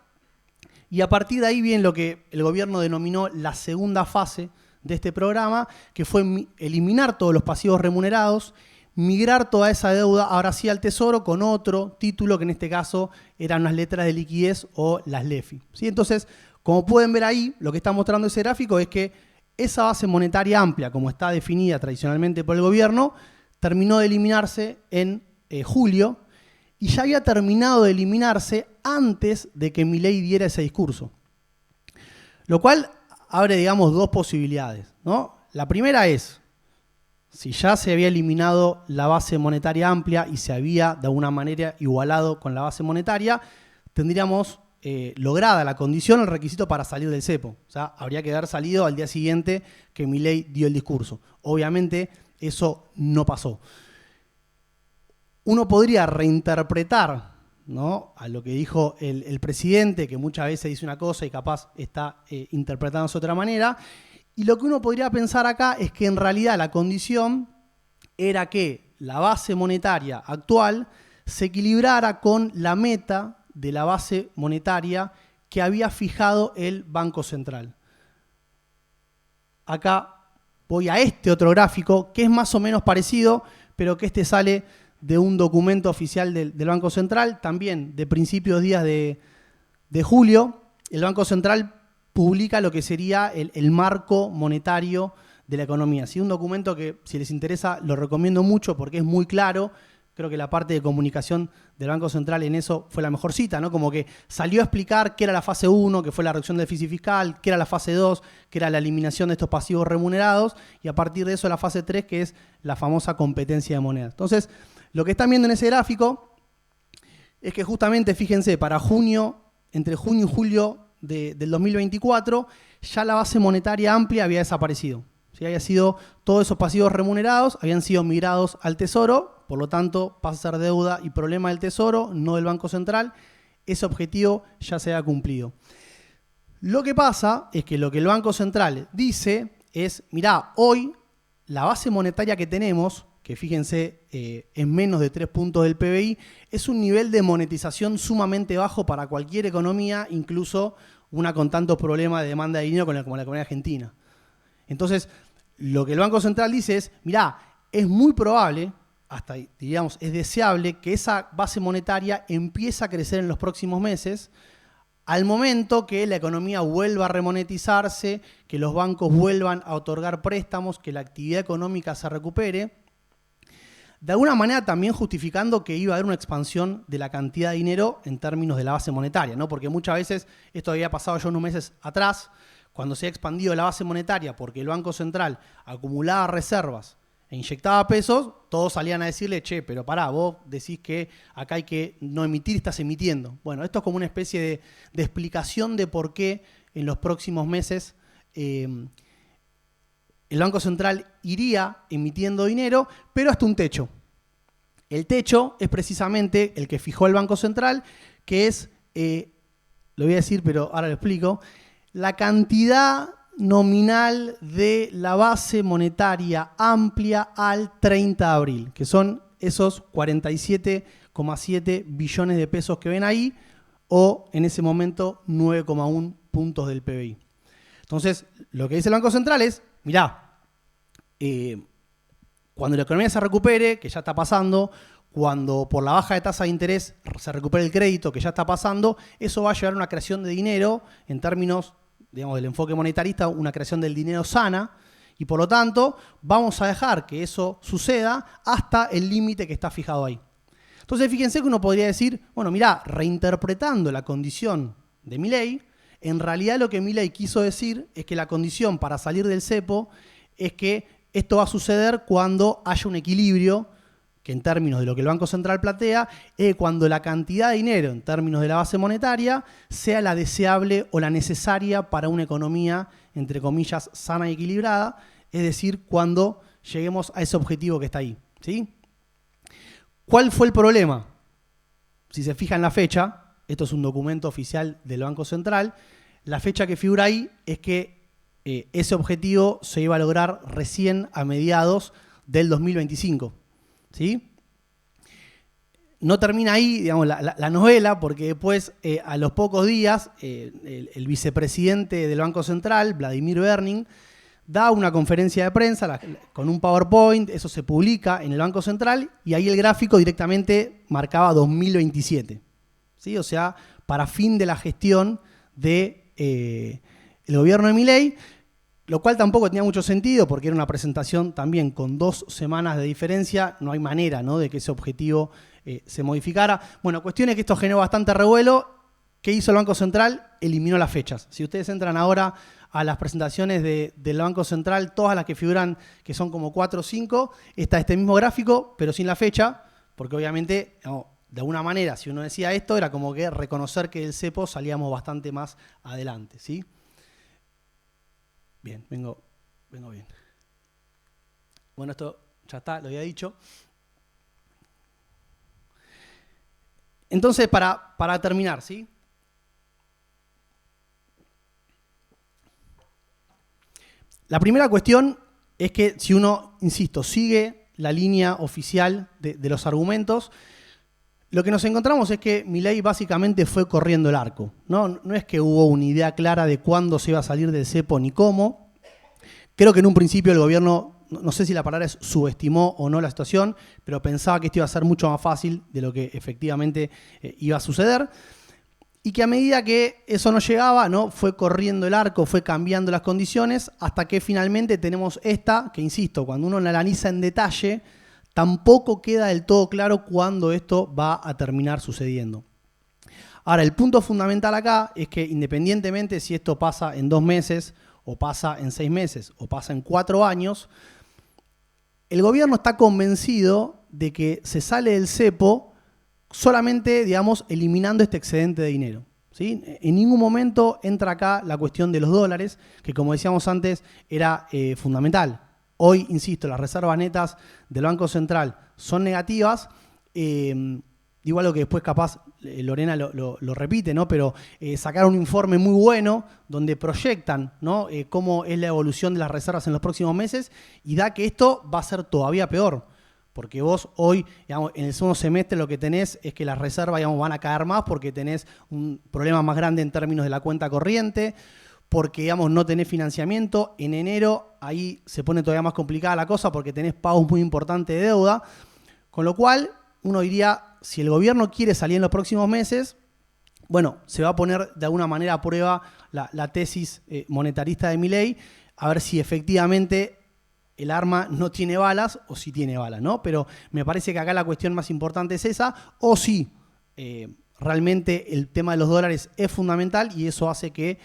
y a partir de ahí viene lo que el gobierno denominó la segunda fase de este programa, que fue eliminar todos los pasivos remunerados, migrar toda esa deuda ahora sí al Tesoro con otro título que en este caso eran las letras de liquidez o las LEFI, ¿sí? Entonces, como pueden ver ahí, lo que está mostrando ese gráfico es que esa base monetaria amplia, como está definida tradicionalmente por el gobierno, terminó de eliminarse en julio y ya había terminado de eliminarse antes de que Milei diera ese discurso. Lo cual abre, digamos, dos posibilidades, ¿no? La primera es, si ya se había eliminado la base monetaria amplia y se había de alguna manera igualado con la base monetaria, tendríamos lograda la condición, el requisito para salir del cepo. O sea, habría que haber salido al día siguiente que Milei dio el discurso. Obviamente, eso no pasó. Uno podría reinterpretar, ¿no?, a lo que dijo el presidente, que muchas veces dice una cosa y capaz está interpretándose de otra manera. Y lo que uno podría pensar acá es que en realidad la condición era que la base monetaria actual se equilibrara con la meta de la base monetaria que había fijado el Banco Central. Acá voy a este otro gráfico que es más o menos parecido, pero que este sale de un documento oficial del Banco Central, también de principios días de julio. El Banco Central publica lo que sería el marco monetario de la economía. ¿Sí? Un documento que, si les interesa, lo recomiendo mucho porque es muy claro. Creo que la parte de comunicación del Banco Central en eso fue la mejor cita, ¿no? Como que salió a explicar qué era la fase 1, que fue la reducción del déficit fiscal, qué era la fase 2, que era la eliminación de estos pasivos remunerados, y a partir de eso la fase 3, que es la famosa competencia de moneda. Entonces, lo que están viendo en ese gráfico es que justamente, fíjense, para junio, entre junio y julio del 2024, ya la base monetaria amplia había desaparecido. ¿Sí? Había sido todos esos pasivos remunerados, habían sido migrados al Tesoro, por lo tanto pasa a ser deuda y problema del Tesoro, no del Banco Central. Ese objetivo ya se ha cumplido. Lo que pasa es que lo que el Banco Central dice es, mirá, hoy la base monetaria que tenemos, que fíjense es menos de 3 puntos del PBI, es un nivel de monetización sumamente bajo para cualquier economía, incluso una con tantos problemas de demanda de dinero como la economía argentina. Entonces, lo que el Banco Central dice es, mirá, es muy probable, hasta diríamos es deseable, que esa base monetaria empiece a crecer en los próximos meses, al momento que la economía vuelva a remonetizarse, que los bancos vuelvan a otorgar préstamos, que la actividad económica se recupere. de alguna manera también justificando que iba a haber una expansión de la cantidad de dinero en términos de la base monetaria, ¿no? Porque muchas veces, esto había pasado ya unos meses atrás, cuando se ha expandido la base monetaria porque el Banco Central acumulaba reservas e inyectaba pesos, todos salían a decirle, che, pero pará, vos decís que acá hay que no emitir, estás emitiendo. Bueno, esto es como una especie de explicación de por qué en los próximos meses el Banco Central iría emitiendo dinero, pero hasta un techo. El techo es precisamente el que fijó el Banco Central, que es, lo voy a decir, pero ahora lo explico, la cantidad nominal de la base monetaria amplia al 30 de abril, que son esos 47,7 billones de pesos que ven ahí, o en ese momento 9,1 puntos del PBI. Entonces, lo que dice el Banco Central es, mirá, cuando la economía se recupere, que ya está pasando, cuando por la baja de tasa de interés se recupere el crédito, que ya está pasando, eso va a llevar a una creación de dinero en términos, digamos, del enfoque monetarista, una creación del dinero sana, y por lo tanto vamos a dejar que eso suceda hasta el límite que está fijado ahí. Entonces fíjense que uno podría decir, bueno, mirá, reinterpretando la condición de Milei, en realidad lo que Milei quiso decir es que la condición para salir del cepo es que esto va a suceder cuando haya un equilibrio, que en términos de lo que el Banco Central plantea, es cuando la cantidad de dinero en términos de la base monetaria sea la deseable o la necesaria para una economía, entre comillas, sana y equilibrada, es decir, cuando lleguemos a ese objetivo que está ahí, ¿sí? ¿Cuál fue el problema? Si se fija en la fecha, esto es un documento oficial del Banco Central, la fecha que figura ahí es que ese objetivo se iba a lograr recién a mediados del 2025. ¿Sí? No termina ahí, digamos, la novela, porque después, a los pocos días, el vicepresidente del Banco Central, Vladimir Berning, da una conferencia de prensa con un PowerPoint, eso se publica en el Banco Central, y ahí el gráfico directamente marcaba 2027. ¿Sí? O sea, para fin de la gestión del gobierno de Milei, lo cual tampoco tenía mucho sentido porque era una presentación también con 2 semanas de diferencia, no hay manera, ¿no?, de que ese objetivo se modificara. Bueno, cuestión es que esto generó bastante revuelo. ¿Qué hizo el Banco Central? Eliminó las fechas. Si ustedes entran ahora a las presentaciones del Banco Central, todas las que figuran, que son como 4 o 5, está este mismo gráfico, pero sin la fecha, porque obviamente, no, de alguna manera, si uno decía esto, era como que reconocer que del cepo salíamos bastante más adelante, ¿sí? Bien, vengo bien. Bueno, esto ya está, lo había dicho. Entonces, para terminar, ¿sí? La primera cuestión es que si uno, insisto, sigue la línea oficial de los argumentos, lo que nos encontramos es que Milei básicamente fue corriendo el arco, ¿no? No es que hubo una idea clara de cuándo se iba a salir del cepo ni cómo. Creo que en un principio el gobierno, no sé si la palabra es subestimó o no la situación, pero pensaba que esto iba a ser mucho más fácil de lo que efectivamente iba a suceder. Y que a medida que eso no llegaba, ¿no?, fue corriendo el arco, fue cambiando las condiciones, hasta que finalmente tenemos esta, que insisto, cuando uno la analiza en detalle, tampoco queda del todo claro cuándo esto va a terminar sucediendo. Ahora, el punto fundamental acá es que independientemente si esto pasa en 2 meses, o pasa en 6 meses, o pasa en 4 años, el gobierno está convencido de que se sale del cepo solamente, digamos, eliminando este excedente de dinero, ¿sí? En ningún momento entra acá la cuestión de los dólares, que como decíamos antes, era fundamental. Hoy, insisto, las reservas netas del Banco Central son negativas. Igual lo que después capaz Lorena lo repite, ¿no? Pero sacaron un informe muy bueno donde proyectan, ¿no?, cómo es la evolución de las reservas en los próximos meses, y da que esto va a ser todavía peor. Porque vos hoy, digamos, en el segundo semestre lo que tenés es que las reservas, digamos, van a caer más porque tenés un problema más grande en términos de la cuenta corriente, porque, digamos, no tenés financiamiento. En enero ahí se pone todavía más complicada la cosa porque tenés pagos muy importantes de deuda. Con lo cual, uno diría, si el gobierno quiere salir en los próximos meses, bueno, se va a poner de alguna manera a prueba la tesis monetarista de Milei, a ver si efectivamente el arma no tiene balas o sí tiene balas, ¿no? Pero me parece que acá la cuestión más importante es esa, o sí, realmente el tema de los dólares es fundamental y eso hace que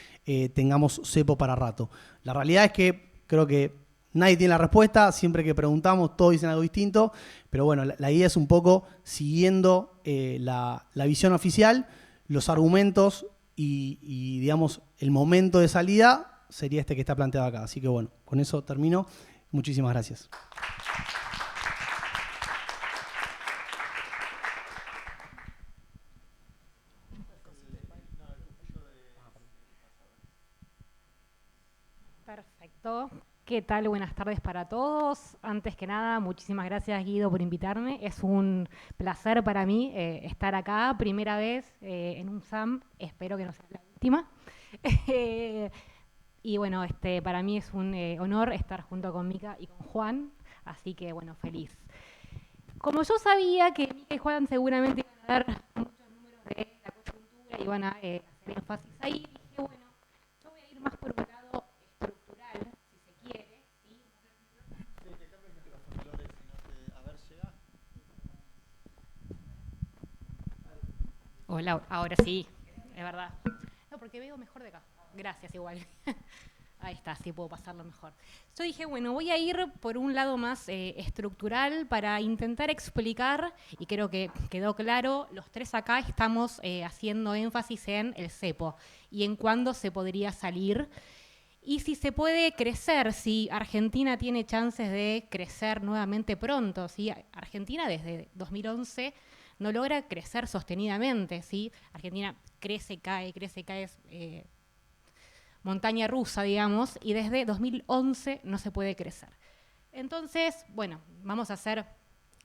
tengamos cepo para rato. La realidad es que creo que nadie tiene la respuesta, siempre que preguntamos todos dicen algo distinto, pero bueno, la idea es un poco siguiendo la visión oficial, los argumentos y digamos el momento de salida sería este que está planteado acá. Así que bueno, con eso termino. Muchísimas gracias. Perfecto. ¿Qué tal? Buenas tardes para todos. Antes que nada, muchísimas gracias, Guido, por invitarme. Es un placer para mí estar acá, primera vez en un SAM. Espero que no sea la última. Y bueno, para mí es un honor estar junto con Mica y con Juan. Así que, bueno, feliz. Como yo sabía que Mica y Juan seguramente iban a dar muchos números de la coyuntura y van a hacer énfasis ahí, dije, bueno, yo voy a ir más por un lado estructural, si se quiere. ¿Sí? Hola, ahora sí, es verdad. No, porque veo mejor de acá. Gracias, igual. Ahí está, sí puedo pasarlo mejor. Yo dije, bueno, voy a ir por un lado más estructural para intentar explicar, y creo que quedó claro, los tres acá estamos haciendo énfasis en el cepo y en cuándo se podría salir. Y si se puede crecer, si Argentina tiene chances de crecer nuevamente pronto. ¿Sí? Argentina desde 2011 no logra crecer sostenidamente. ¿Sí? Argentina crece, cae, es montaña rusa, digamos, y desde 2011 no se puede crecer. Entonces, bueno, vamos a hacer,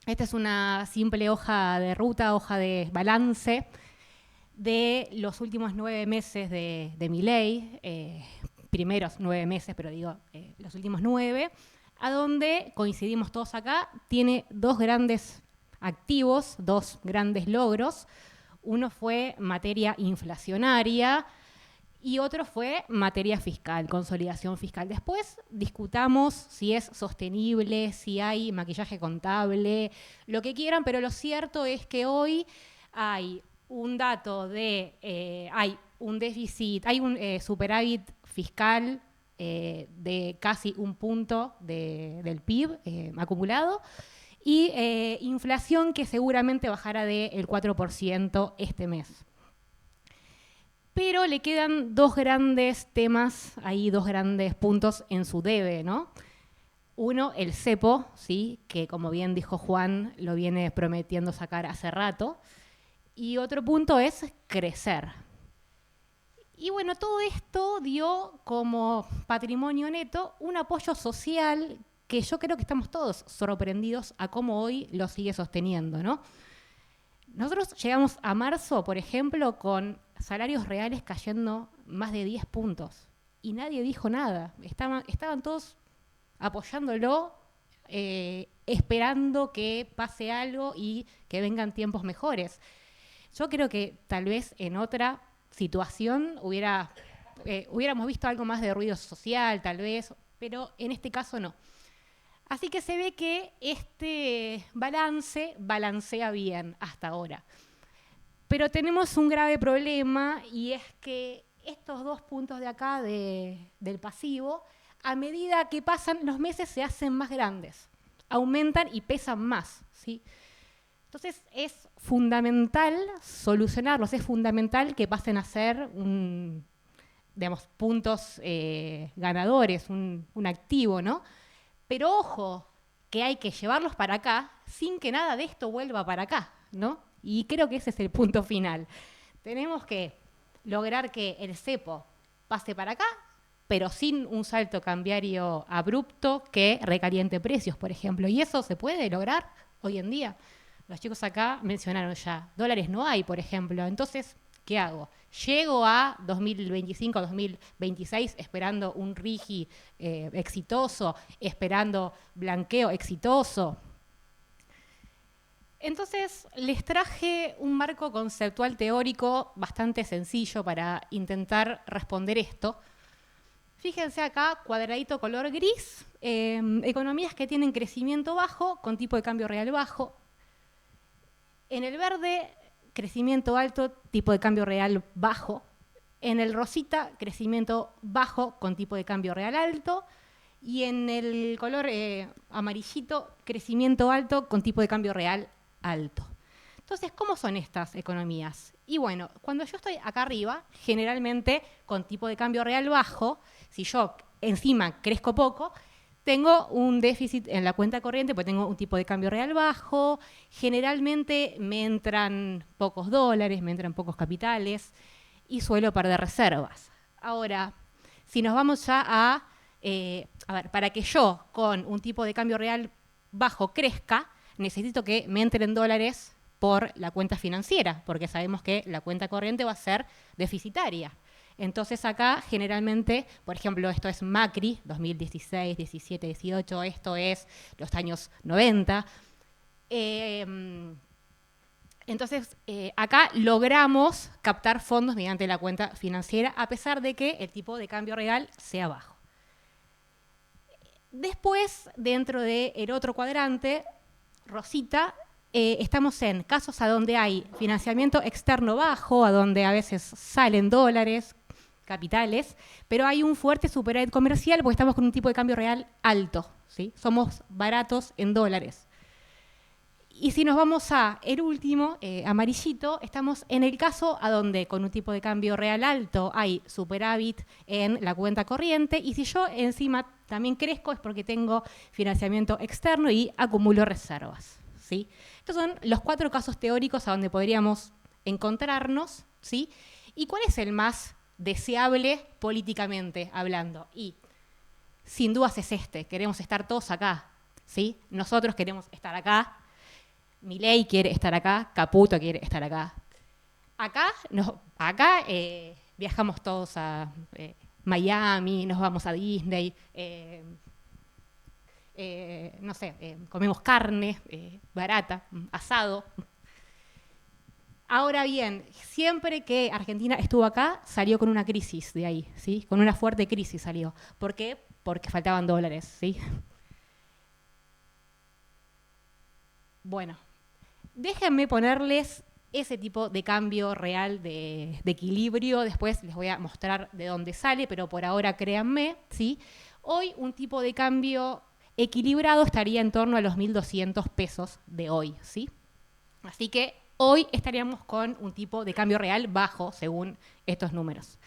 esta es una simple hoja de ruta, hoja de balance de los últimos 9 meses de Milei, primeros 9 meses, pero digo los últimos 9, a donde coincidimos todos acá, tiene 2 grandes activos, 2 grandes logros. Uno fue materia inflacionaria y otro fue materia fiscal, consolidación fiscal. Después discutamos si es sostenible, si hay maquillaje contable, lo que quieran, pero lo cierto es que hoy hay un dato de, hay un déficit, hay un superávit fiscal de casi 1 punto del PIB acumulado y inflación que seguramente bajará del 4% este mes. Pero le quedan 2 grandes temas, ahí 2 grandes puntos en su debe, ¿no? Uno, el cepo, ¿sí? Que como bien dijo Juan, lo viene prometiendo sacar hace rato. Y otro punto es crecer. Y bueno, todo esto dio como patrimonio neto un apoyo social que yo creo que estamos todos sorprendidos a cómo hoy lo sigue sosteniendo, ¿no? Nosotros llegamos a marzo, por ejemplo, con salarios reales cayendo más de 10 puntos. Y nadie dijo nada. Estaban todos apoyándolo, esperando que pase algo y que vengan tiempos mejores. Yo creo que tal vez en otra situación hubiéramos visto algo más de ruido social, tal vez, pero en este caso no. Así que se ve que este balance balancea bien hasta ahora. Pero tenemos un grave problema y es que estos 2 puntos de acá del pasivo, a medida que pasan los meses se hacen más grandes, aumentan y pesan más, ¿sí? Entonces es fundamental solucionarlos, es fundamental que pasen a ser puntos ganadores, un activo, ¿no? Pero ojo, que hay que llevarlos para acá sin que nada de esto vuelva para acá, ¿no? Y creo que ese es el punto final. Tenemos que lograr que el cepo pase para acá, pero sin un salto cambiario abrupto que recaliente precios, por ejemplo. Y eso se puede lograr hoy en día. Los chicos acá mencionaron ya, dólares no hay, por ejemplo. Entonces, ¿qué hago? Llego a 2025, 2026 esperando un RIGI exitoso, esperando blanqueo exitoso. Entonces, les traje un marco conceptual teórico bastante sencillo para intentar responder esto. Fíjense acá, cuadradito color gris, Economías que tienen crecimiento bajo con tipo de cambio real bajo. En el verde, crecimiento alto, tipo de cambio real bajo. En el rosita, crecimiento bajo con tipo de cambio real alto. Y en el color amarillito, crecimiento alto con tipo de cambio real alto. Entonces, ¿cómo son estas economías? Y bueno, cuando yo estoy acá arriba, generalmente con tipo de cambio real bajo, si yo encima crezco poco, tengo un déficit en la cuenta corriente, porque tengo un tipo de cambio real bajo, generalmente me entran pocos dólares, me entran pocos capitales y suelo perder reservas. Ahora, si nos vamos ya a ver, para que yo con un tipo de cambio real bajo crezca, necesito que me entren dólares por la cuenta financiera, porque sabemos que la cuenta corriente va a ser deficitaria. Entonces acá generalmente, por ejemplo, esto es Macri, 2016, 17, 18, esto es los años 90. Entonces acá logramos captar fondos mediante la cuenta financiera, a pesar de que el tipo de cambio real sea bajo. Después, dentro del otro cuadrante, rosita, estamos en casos a donde hay financiamiento externo bajo, a donde a veces salen dólares, capitales, pero hay un fuerte superávit comercial porque estamos con un tipo de cambio real alto, ¿sí? Somos baratos en dólares. Y si nos vamos a el último, amarillito, estamos en el caso a donde con un tipo de cambio real alto hay superávit en la cuenta corriente, y si yo encima también crezco es porque tengo financiamiento externo y acumulo reservas, ¿sí? Estos son los 4 casos teóricos a donde podríamos encontrarnos, ¿sí? ¿Y cuál es el más deseable políticamente hablando? Y sin dudas es este, queremos estar todos acá, ¿sí? Nosotros queremos estar acá, Milei quiere estar acá, Caputo quiere estar acá. Acá viajamos todos a Miami, nos vamos a Disney, no sé, comemos carne barata, asado. Ahora bien, siempre que Argentina estuvo acá, salió con una crisis de ahí, ¿sí? Con una fuerte crisis salió. ¿Por qué? Porque faltaban dólares, ¿sí? Bueno, déjenme ponerles ese tipo de cambio real de equilibrio. Después les voy a mostrar de dónde sale, pero por ahora créanme, ¿sí? Hoy un tipo de cambio equilibrado estaría en torno a los 1.200 pesos de hoy, ¿sí? Así que hoy estaríamos con un tipo de cambio real bajo, según estos números.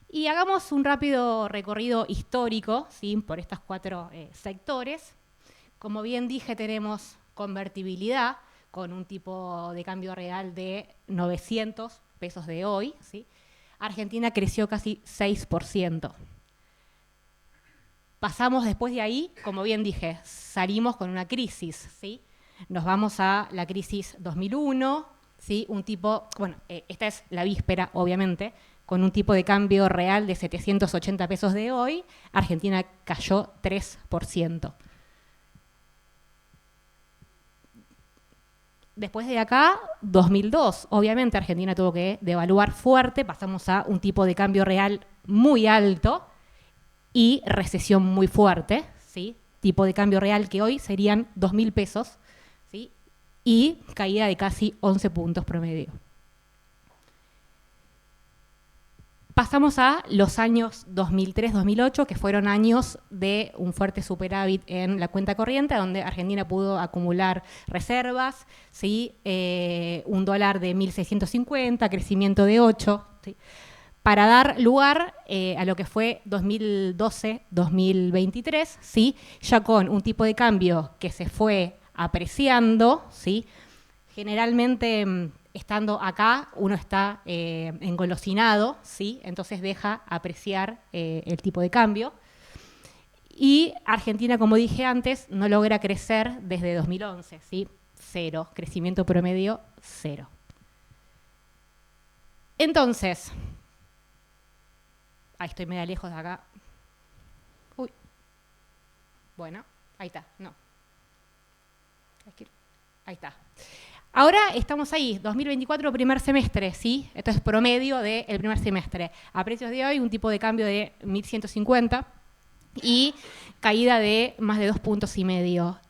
Y hagamos un rápido recorrido histórico, ¿sí? Por estos 4 sectores. Como bien dije, tenemos convertibilidad con un tipo de cambio real de 900 pesos de hoy, ¿sí? Argentina creció casi 6%. Pasamos después de ahí, como bien dije, salimos con una crisis, ¿sí? Nos vamos a la crisis 2001, ¿sí? Un tipo, bueno, esta es la víspera, obviamente, con un tipo de cambio real de 780 pesos de hoy, Argentina cayó 3%. Después de acá, 2002, obviamente Argentina tuvo que devaluar fuerte, pasamos a un tipo de cambio real muy alto y recesión muy fuerte, ¿sí? Tipo de cambio real que hoy serían 2.000 pesos, ¿sí? Y caída de casi 11 puntos promedio. Pasamos a los años 2003-2008, que fueron años de un fuerte superávit en la cuenta corriente, donde Argentina pudo acumular reservas, ¿sí? Un dólar de 1.650, crecimiento de 8, ¿sí? Para dar lugar a lo que fue 2012-2023, ¿sí? Ya con un tipo de cambio que se fue apreciando, ¿sí? Generalmente, estando acá, uno está engolosinado, ¿sí? Entonces deja apreciar el tipo de cambio. Y Argentina, como dije antes, no logra crecer desde 2011, ¿sí? 0, crecimiento promedio 0. Entonces, ahí estoy medio lejos de acá. Uy. Bueno, ahí está, no. Ahí está. Ahora estamos ahí, 2024, primer semestre, ¿sí? Esto es promedio del primer semestre. A precios de hoy, un tipo de cambio de 1.150, y caída de más de 2,5 puntos.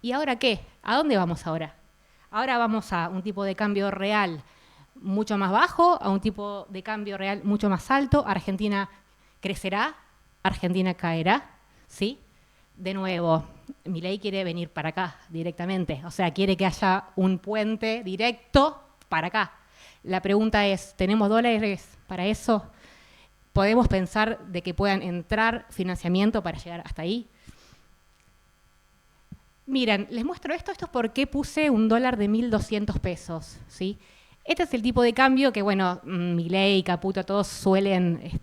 ¿Y ahora qué? ¿A dónde vamos ahora? Ahora vamos a un tipo de cambio real mucho más bajo, a un tipo de cambio real mucho más alto. Argentina crecerá, Argentina caerá, ¿sí? De nuevo, Milei quiere venir para acá directamente, o sea, quiere que haya un puente directo para acá. La pregunta es, ¿tenemos dólares para eso? ¿Podemos pensar de que puedan entrar financiamiento para llegar hasta ahí? Miren, les muestro esto es por qué puse un dólar de 1.200 pesos, ¿sí? Este es el tipo de cambio que, bueno, Milei, Caputo, todos suelen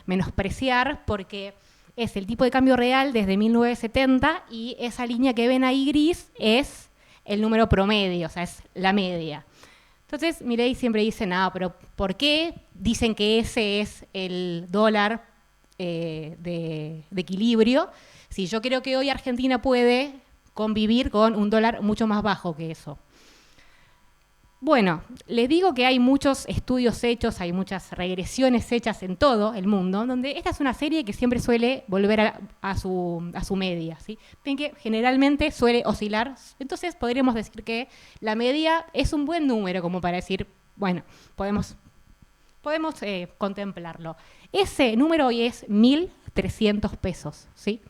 menospreciar porque es el tipo de cambio real desde 1970 y esa línea que ven ahí gris es el número promedio, o sea, es la media. Entonces, Milei siempre dice, no, pero ¿por qué dicen que ese es el dólar de equilibrio? Si yo creo que hoy Argentina puede convivir con un dólar mucho más bajo que eso. Bueno, les digo que hay muchos estudios hechos, hay muchas regresiones hechas en todo el mundo, donde esta es una serie que siempre suele volver a su media, ¿sí? Ven que generalmente suele oscilar, entonces podríamos decir que la media es un buen número como para decir, bueno, podemos contemplarlo. Ese número hoy es 1.300 pesos, ¿sí?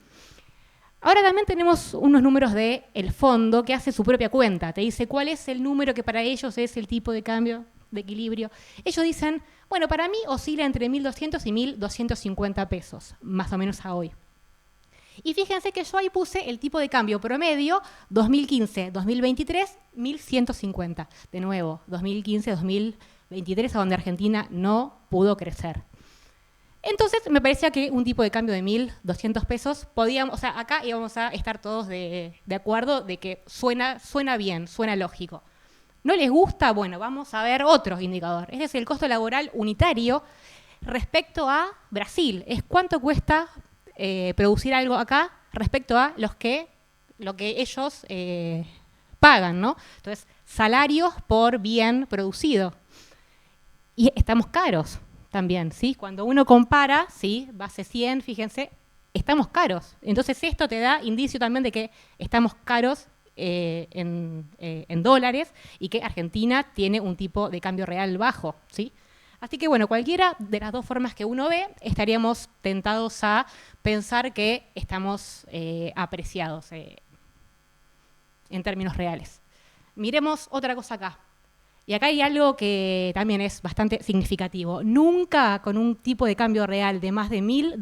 Ahora también tenemos unos números del fondo que hace su propia cuenta. Te dice cuál es el número que para ellos es el tipo de cambio de equilibrio. Ellos dicen, bueno, para mí oscila entre 1.200 y 1.250 pesos, más o menos a hoy. Y fíjense que yo ahí puse el tipo de cambio promedio 2015-2023, 1.150. De nuevo, 2015-2023, a donde Argentina no pudo crecer. Entonces, me parecía que un tipo de cambio de 1.200 pesos podíamos, o sea, acá íbamos a estar todos de acuerdo de que suena bien, suena lógico. ¿No les gusta? Bueno, vamos a ver otros indicadores. Ese es el costo laboral unitario respecto a Brasil. Es cuánto cuesta producir algo acá respecto a lo que ellos pagan, ¿no? Entonces, salarios por bien producido. Y estamos caros también, ¿sí? Cuando uno compara, ¿sí? Base 100, fíjense, estamos caros. Entonces esto te da indicio también de que estamos caros en dólares y que Argentina tiene un tipo de cambio real bajo, ¿sí? Así que, bueno, cualquiera de las dos formas que uno ve, estaríamos tentados a pensar que estamos apreciados en términos reales. Miremos otra cosa acá. Y acá hay algo que también es bastante significativo. Nunca con un tipo de cambio real de más de menos de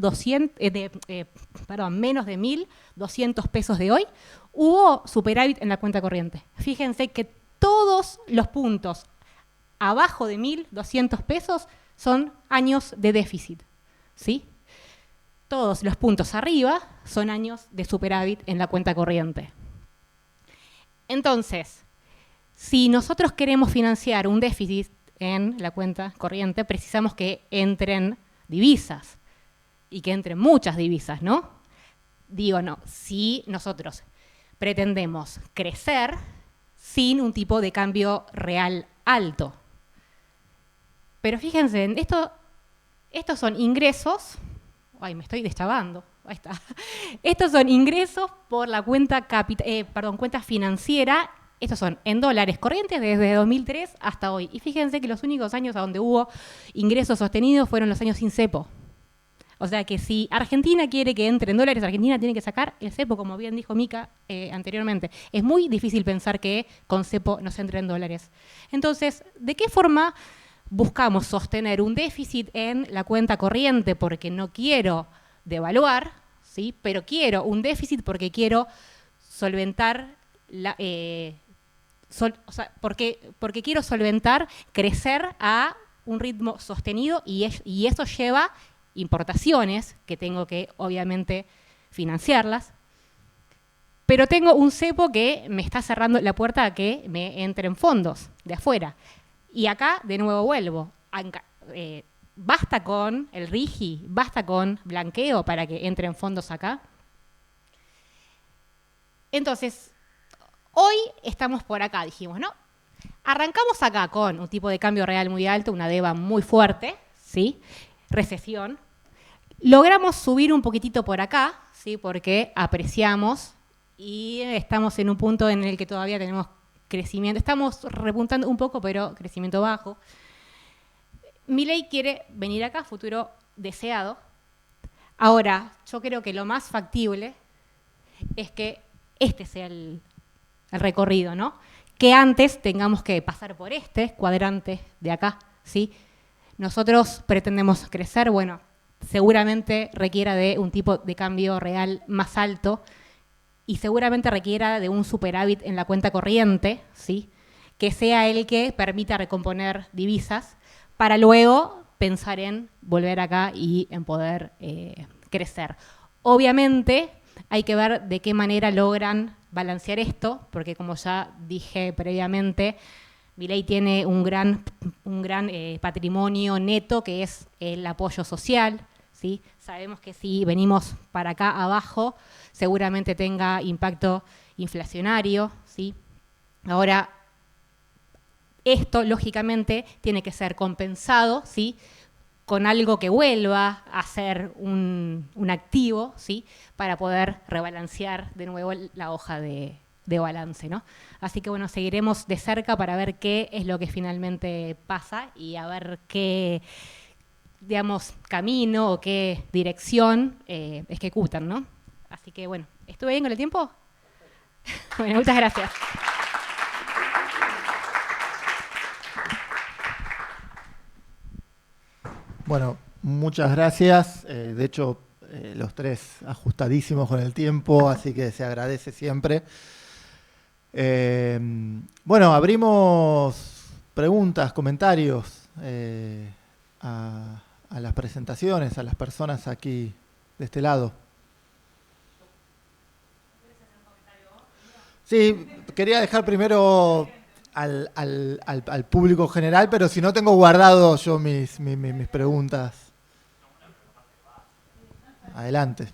1.200 pesos de hoy, hubo superávit en la cuenta corriente. Fíjense que todos los puntos abajo de 1.200 pesos son años de déficit, ¿sí? Todos los puntos arriba son años de superávit en la cuenta corriente. Entonces, si nosotros queremos financiar un déficit en la cuenta corriente, precisamos que entren divisas y que entren muchas divisas, ¿no? Digo, no, si nosotros pretendemos crecer sin un tipo de cambio real alto. Pero fíjense, estos son ingresos, ay, me estoy deschavando, ahí está. Estos son ingresos por la cuenta financiera. Estos son en dólares corrientes desde 2003 hasta hoy. Y fíjense que los únicos años a donde hubo ingresos sostenidos fueron los años sin cepo. O sea que si Argentina quiere que entre en dólares, Argentina tiene que sacar el cepo, como bien dijo Mica anteriormente. Es muy difícil pensar que con cepo nos entre en dólares. Entonces, ¿de qué forma buscamos sostener un déficit en la cuenta corriente? Porque no quiero devaluar, ¿sí? Pero quiero un déficit porque quiero solventar porque quiero solventar, crecer a un ritmo sostenido y eso lleva importaciones que tengo que, obviamente, financiarlas. Pero tengo un cepo que me está cerrando la puerta a que me entren fondos de afuera. Y acá, de nuevo, vuelvo. Basta con el RIGI, basta con blanqueo para que entren fondos acá. Entonces, hoy estamos por acá, dijimos, ¿no? Arrancamos acá con un tipo de cambio real muy alto, una deuda muy fuerte, ¿sí? Recesión. Logramos subir un poquitito por acá, ¿sí? Porque apreciamos y estamos en un punto en el que todavía tenemos crecimiento. Estamos repuntando un poco, pero crecimiento bajo. Milei quiere venir acá, futuro deseado. Ahora, yo creo que lo más factible es que este sea el recorrido, ¿no? Que antes tengamos que pasar por este cuadrante de acá, ¿sí? Nosotros pretendemos crecer, bueno, seguramente requiera de un tipo de cambio real más alto y seguramente requiera de un superávit en la cuenta corriente, ¿sí? Que sea el que permita recomponer divisas para luego pensar en volver acá y en poder crecer. Obviamente hay que ver de qué manera logran balancear esto, porque como ya dije previamente, Milei tiene un gran patrimonio neto que es el apoyo social, ¿sí? Sabemos que si venimos para acá abajo, seguramente tenga impacto inflacionario, ¿sí? Ahora, esto lógicamente tiene que ser compensado, ¿sí? Con algo que vuelva a ser un activo, ¿sí? Para poder rebalancear de nuevo la hoja de balance, ¿no? Así que bueno, seguiremos de cerca para ver qué es lo que finalmente pasa y a ver qué, digamos, camino o qué dirección ejecutan, ¿no? Así que bueno, ¿estuve bien con el tiempo? Bueno, muchas gracias. Bueno, muchas gracias. De hecho, los tres ajustadísimos con el tiempo, así que se agradece siempre. Bueno, abrimos preguntas, comentarios a las presentaciones, a las personas aquí de este lado. Sí, quería dejar primero al público general, pero si no tengo guardado yo mis preguntas. Adelante.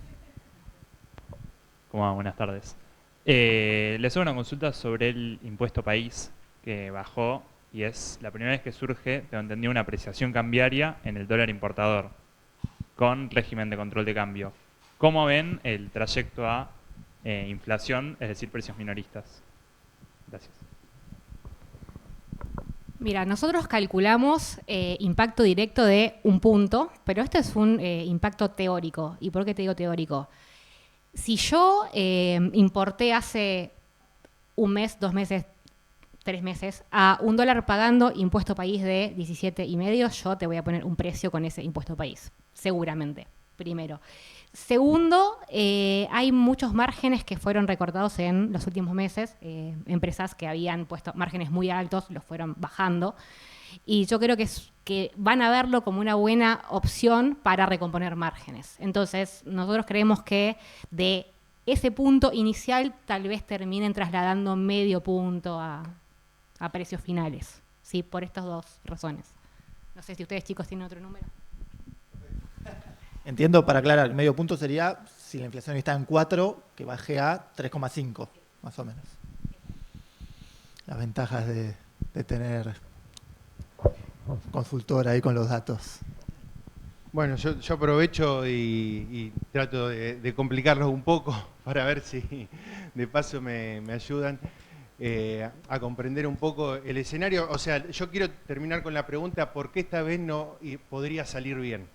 ¿Cómo va? Buenas tardes. Les hago una consulta sobre el impuesto país que bajó y es la primera vez que surge, tengo entendido, una apreciación cambiaria en el dólar importador con régimen de control de cambio. ¿Cómo ven el trayecto a inflación, es decir, precios minoristas? Gracias. Mira, nosotros calculamos impacto directo de 1 punto, pero esto es un impacto teórico. ¿Y por qué te digo teórico? Si yo importé hace 1 mes, 2 meses, 3 meses a $1 pagando impuesto país de 17,5, yo te voy a poner un precio con ese impuesto país, seguramente, primero. Segundo, hay muchos márgenes que fueron recortados en los últimos meses. Empresas que habían puesto márgenes muy altos los fueron bajando. Y yo creo que van a verlo como una buena opción para recomponer márgenes. Entonces, nosotros creemos que de ese punto inicial tal vez terminen trasladando medio punto a precios finales, ¿sí? Por estas dos razones. No sé si ustedes, chicos, tienen otro número. Entiendo, para aclarar, el medio punto sería, si la inflación está en 4, que baje a 3,5, más o menos. Las ventajas de tener consultor ahí con los datos. Bueno, yo aprovecho y trato de complicarlos un poco para ver si de paso me ayudan a comprender un poco el escenario. O sea, yo quiero terminar con la pregunta, ¿por qué esta vez no podría salir bien?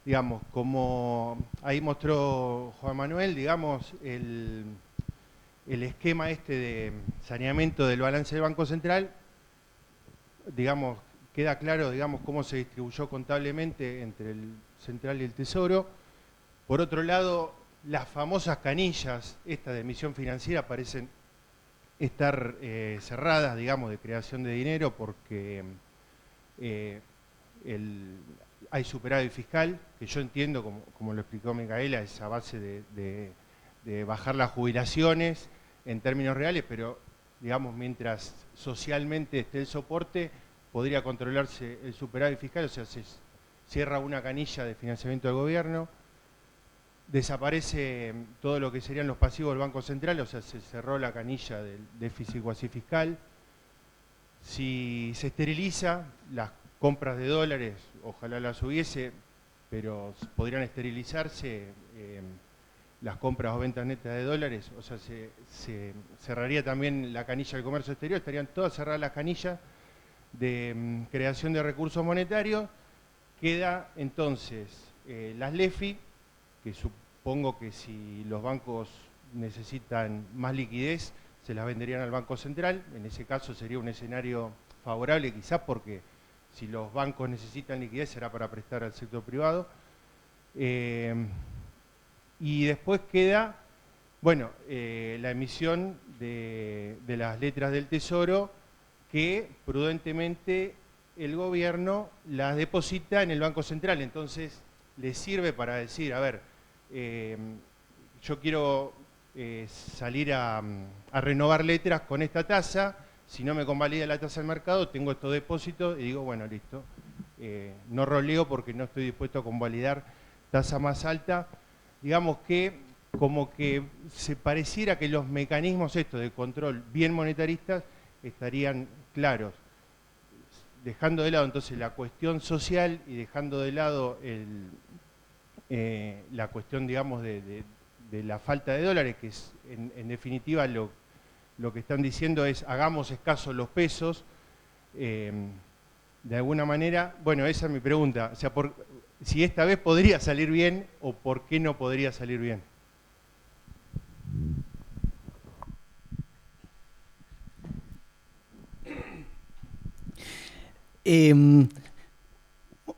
Digamos, como ahí mostró Juan Manuel, digamos, el esquema este de saneamiento del balance del Banco Central, digamos, queda claro, digamos, cómo se distribuyó contablemente entre el Central y el Tesoro. Por otro lado, las famosas canillas, estas de emisión financiera, parecen estar cerradas, digamos, de creación de dinero porque hay superávit fiscal, que yo entiendo, como lo explicó Micaela, es a base de bajar las jubilaciones en términos reales, pero digamos, mientras socialmente esté el soporte, podría controlarse el superávit fiscal, o sea, se cierra una canilla de financiamiento del gobierno, desaparece todo lo que serían los pasivos del Banco Central, o sea, se cerró la canilla del déficit cuasi fiscal. Si se esteriliza, las compras de dólares, ojalá las hubiese, pero podrían esterilizarse, las compras o ventas netas de dólares, o sea, se cerraría también la canilla del comercio exterior, estarían todas cerradas las canillas de creación de recursos monetarios. Queda entonces las LEFI, que supongo que si los bancos necesitan más liquidez, se las venderían al Banco Central. En ese caso sería un escenario favorable, quizás porque si los bancos necesitan liquidez será para prestar al sector privado. Y después queda, bueno, la emisión de las letras del Tesoro, que prudentemente el gobierno las deposita en el Banco Central. Entonces le sirve para decir, a ver, yo quiero salir a renovar letras con esta tasa, si no me convalida la tasa del mercado, tengo estos depósitos y digo, bueno, listo, no roleo porque no estoy dispuesto a convalidar tasa más alta. Digamos que como que se pareciera que los mecanismos estos de control bien monetaristas estarían claros, dejando de lado entonces la cuestión social y dejando de lado la cuestión, digamos, de la falta de dólares, que es en definitiva lo que están diciendo es hagamos escasos los pesos. De alguna manera, bueno, esa es mi pregunta, o sea, si esta vez podría salir bien o por qué no podría salir bien.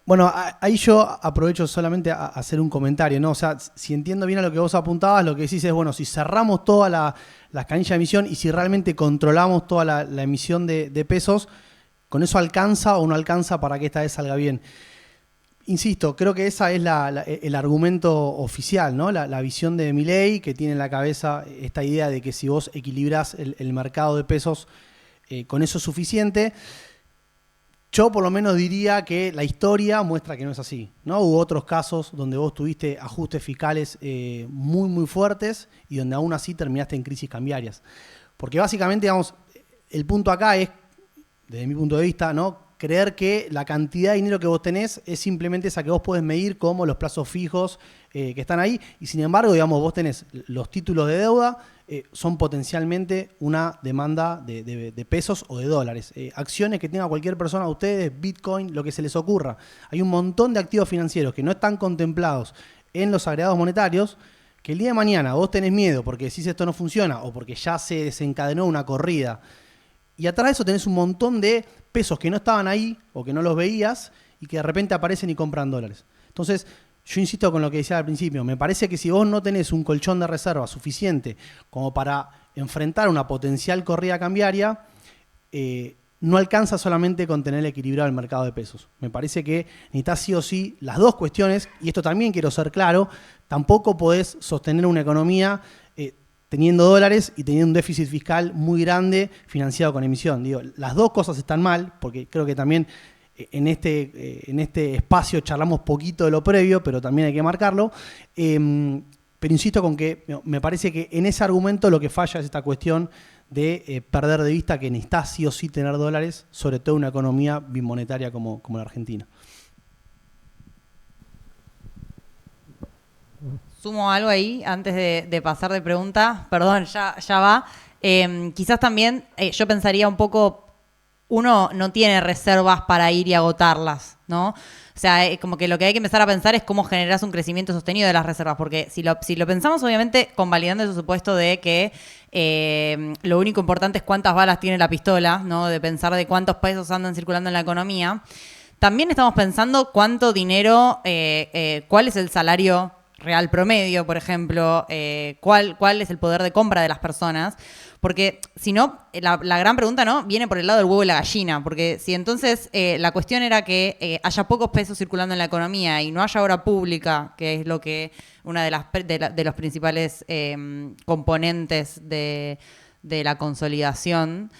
Bueno, ahí yo aprovecho solamente a hacer un comentario, ¿no? O sea, si entiendo bien a lo que vos apuntabas, lo que decís es, bueno, si cerramos todas las canillas de emisión y si realmente controlamos toda la emisión de pesos, ¿con eso alcanza o no alcanza para que esta vez salga bien? Insisto, creo que esa es el argumento oficial, ¿no? La visión de Milei, que tiene en la cabeza esta idea de que si vos equilibrás el mercado de pesos, con eso es suficiente. Yo por lo menos diría que la historia muestra que no es así, ¿no? Hubo otros casos donde vos tuviste ajustes fiscales muy, muy fuertes y donde aún así terminaste en crisis cambiarias. Porque básicamente, digamos, el punto acá es, desde mi punto de vista, ¿no?, creer que la cantidad de dinero que vos tenés es simplemente esa que vos podés medir como los plazos fijos que están ahí. Y sin embargo, digamos, vos tenés los títulos de deuda, son potencialmente una demanda de pesos o de dólares. Acciones que tenga cualquier persona, ustedes, Bitcoin, lo que se les ocurra. Hay un montón de activos financieros que no están contemplados en los agregados monetarios, que el día de mañana vos tenés miedo porque decís esto no funciona o porque ya se desencadenó una corrida. Y atrás de eso tenés un montón de pesos que no estaban ahí o que no los veías y que de repente aparecen y compran dólares. Entonces, yo insisto con lo que decía al principio. Me parece que si vos no tenés un colchón de reserva suficiente como para enfrentar una potencial corrida cambiaria, no alcanza solamente con tener equilibrado el mercado de pesos. Me parece que necesitas sí o sí las dos cuestiones, y esto también quiero ser claro, tampoco podés sostener una economía teniendo dólares y teniendo un déficit fiscal muy grande financiado con emisión. Digo, las dos cosas están mal, porque creo que también en este espacio charlamos poquito de lo previo, pero también hay que marcarlo. Pero insisto con que me parece que en ese argumento lo que falla es esta cuestión de perder de vista que necesitas sí o sí tener dólares, sobre todo una economía bimonetaria como la Argentina. Sumo algo ahí antes de pasar de pregunta. Perdón, ya va. Quizás también yo pensaría un poco, uno no tiene reservas para ir y agotarlas, ¿no? O sea, como que lo que hay que empezar a pensar es cómo generas un crecimiento sostenido de las reservas, porque si lo pensamos, obviamente, convalidando ese supuesto de que lo único importante es cuántas balas tiene la pistola, ¿no? De pensar de cuántos pesos andan circulando en la economía. También estamos pensando cuánto dinero, cuál es el salario real promedio, por ejemplo, cuál es el poder de compra de las personas, porque si no, la gran pregunta, ¿no?, viene por el lado del huevo y la gallina, porque si entonces la cuestión era que haya pocos pesos circulando en la economía y no haya obra pública, que es lo que una de los principales componentes de la consolidación,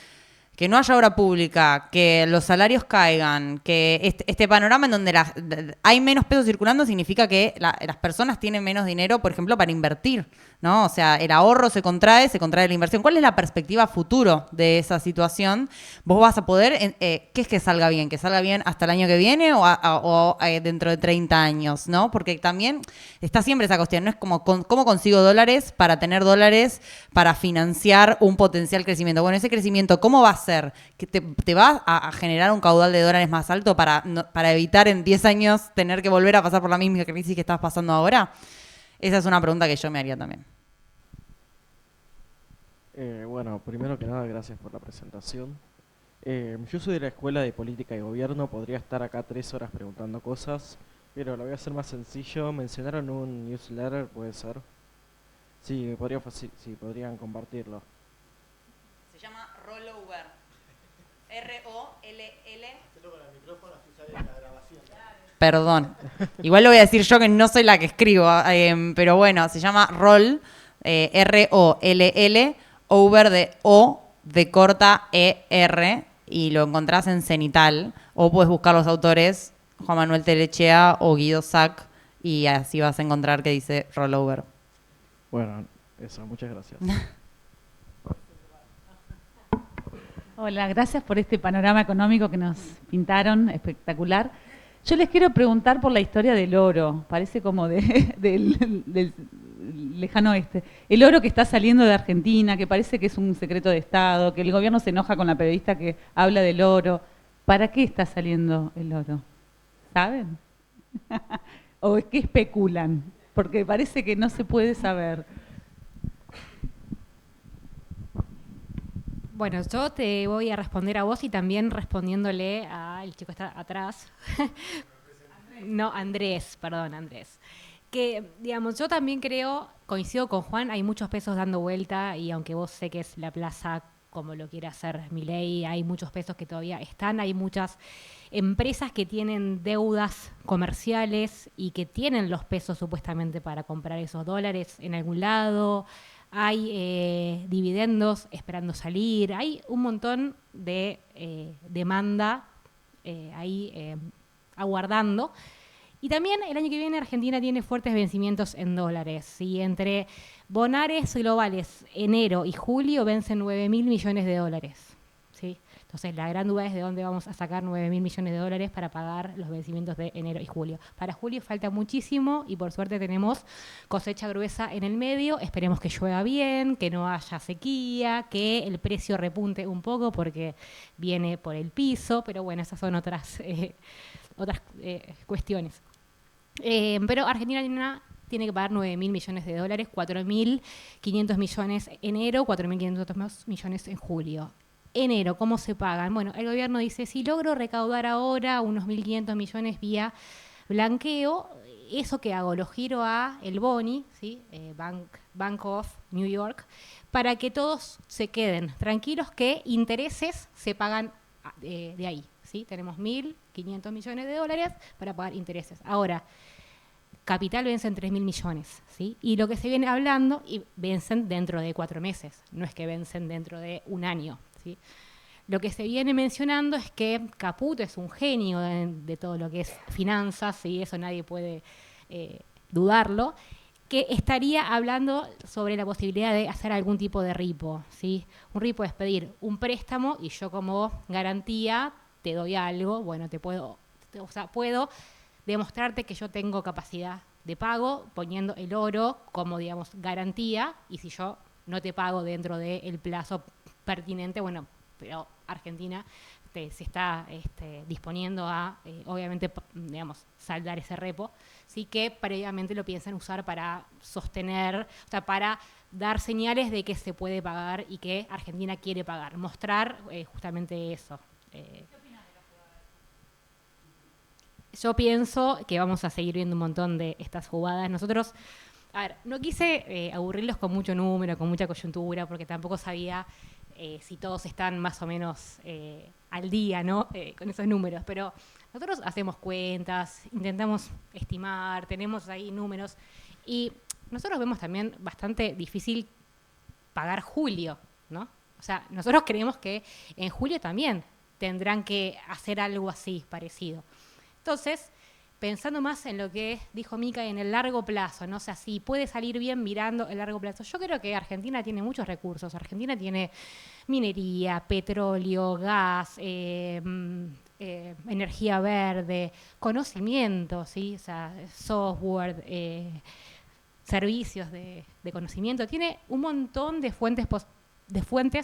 que no haya obra pública, que los salarios caigan, que este panorama en donde hay menos pesos circulando significa que las personas tienen menos dinero, por ejemplo, para invertir, ¿no? O sea, el ahorro se contrae la inversión. ¿Cuál es la perspectiva futuro de esa situación? ¿Vos vas a poder, qué es que salga bien? ¿Que salga bien hasta el año que viene o dentro de 30 años, ¿no? Porque también está siempre esa cuestión, ¿no? Es como, ¿cómo consigo dólares para tener dólares para financiar un potencial crecimiento? Bueno, ese crecimiento, ¿cómo va a ser? ¿Que te va a generar un caudal de dólares más alto para evitar en 10 años tener que volver a pasar por la misma crisis que estás pasando ahora? Esa es una pregunta que yo me haría también. Bueno, primero que nada, gracias por la presentación. Yo soy de la Escuela de Política y Gobierno, podría estar acá 3 horas preguntando cosas, pero lo voy a hacer más sencillo. Mencionaron un newsletter, ¿puede ser? Sí, si podrían compartirlo. Se llama Rollover. R-O-L-L. Perdón. Igual lo voy a decir yo que no soy la que escribo, pero bueno, se llama Roll, R-O-L-L, over de O de corta E-R, y lo encontrás en Cenital, o puedes buscar los autores Juan Manuel Telechea o Guido Sac, y así vas a encontrar que dice Rollover. Bueno, eso, muchas gracias. Hola, gracias por este panorama económico que nos pintaron, espectacular. Yo les quiero preguntar por la historia del oro, parece como del lejano oeste. El oro que está saliendo de Argentina, que parece que es un secreto de Estado, que el gobierno se enoja con la periodista que habla del oro. ¿Para qué está saliendo el oro? ¿Saben? ¿O es que especulan? Porque parece que no se puede saber. Bueno, yo te voy a responder a vos y también respondiéndole al chico que está atrás. No, Andrés. Que, digamos, yo también coincido con Juan, hay muchos pesos dando vuelta y aunque vos sé que es la plaza como lo quiere hacer Milei, hay muchos pesos que todavía están, hay muchas empresas que tienen deudas comerciales y que tienen los pesos supuestamente para comprar esos dólares en algún lado. Hay dividendos esperando salir, hay un montón de demanda ahí aguardando. Y también el año que viene Argentina tiene fuertes vencimientos en dólares. Y entre bonares globales, enero y julio vencen 9.000 millones de dólares. ¿Sí? Entonces la gran duda es de dónde vamos a sacar 9.000 millones de dólares para pagar los vencimientos de enero y julio. Para julio falta muchísimo y por suerte tenemos cosecha gruesa en el medio. Esperemos que llueva bien, que no haya sequía, que el precio repunte un poco porque viene por el piso. Pero bueno, esas son otras cuestiones. Pero Argentina tiene que pagar 9.000 millones de dólares, 4.500 millones en enero, 4.500 millones en julio. Enero, ¿cómo se pagan? Bueno, el gobierno dice, si logro recaudar ahora unos 1.500 millones vía blanqueo, ¿eso qué hago? Lo giro a el Boni, ¿sí? Bank of New York, para que todos se queden tranquilos que intereses se pagan de ahí, ¿sí? Tenemos 1.500 millones de dólares para pagar intereses. Ahora, capital vencen 3.000 millones, ¿sí? Y lo que se viene hablando, y vencen dentro de 4 meses, no es que vencen dentro de un año, ¿sí? Lo que se viene mencionando es que Caputo es un genio de todo lo que es finanzas, y eso nadie puede dudarlo, que estaría hablando sobre la posibilidad de hacer algún tipo de repo, ¿sí? Un repo es pedir un préstamo y yo como garantía te doy algo, bueno, puedo demostrarte que yo tengo capacidad de pago poniendo el oro como, digamos, garantía, y si yo no te pago dentro del plazo pertinente, bueno, pero Argentina se está disponiendo a, obviamente, digamos, saldar ese repo, sí, que previamente lo piensan usar para sostener, o sea, para dar señales de que se puede pagar y que Argentina quiere pagar, mostrar justamente eso. Yo pienso que vamos a seguir viendo un montón de estas jugadas. Nosotros, a ver, no quise aburrirlos con mucho número, con mucha coyuntura, porque tampoco sabía si todos están más o menos al día, ¿no? Con esos números. Pero nosotros hacemos cuentas, intentamos estimar, tenemos ahí números. Y nosotros vemos también bastante difícil pagar julio, ¿no? O sea, nosotros creemos que en julio también tendrán que hacer algo así, parecido. Entonces, pensando más en lo que dijo Mica en el largo plazo, ¿no? O sea, sí, puede salir bien mirando el largo plazo. Yo creo que Argentina tiene muchos recursos. Argentina tiene minería, petróleo, gas, energía verde, conocimiento, ¿sí? O sea, software, servicios de conocimiento. Tiene un montón de fuentes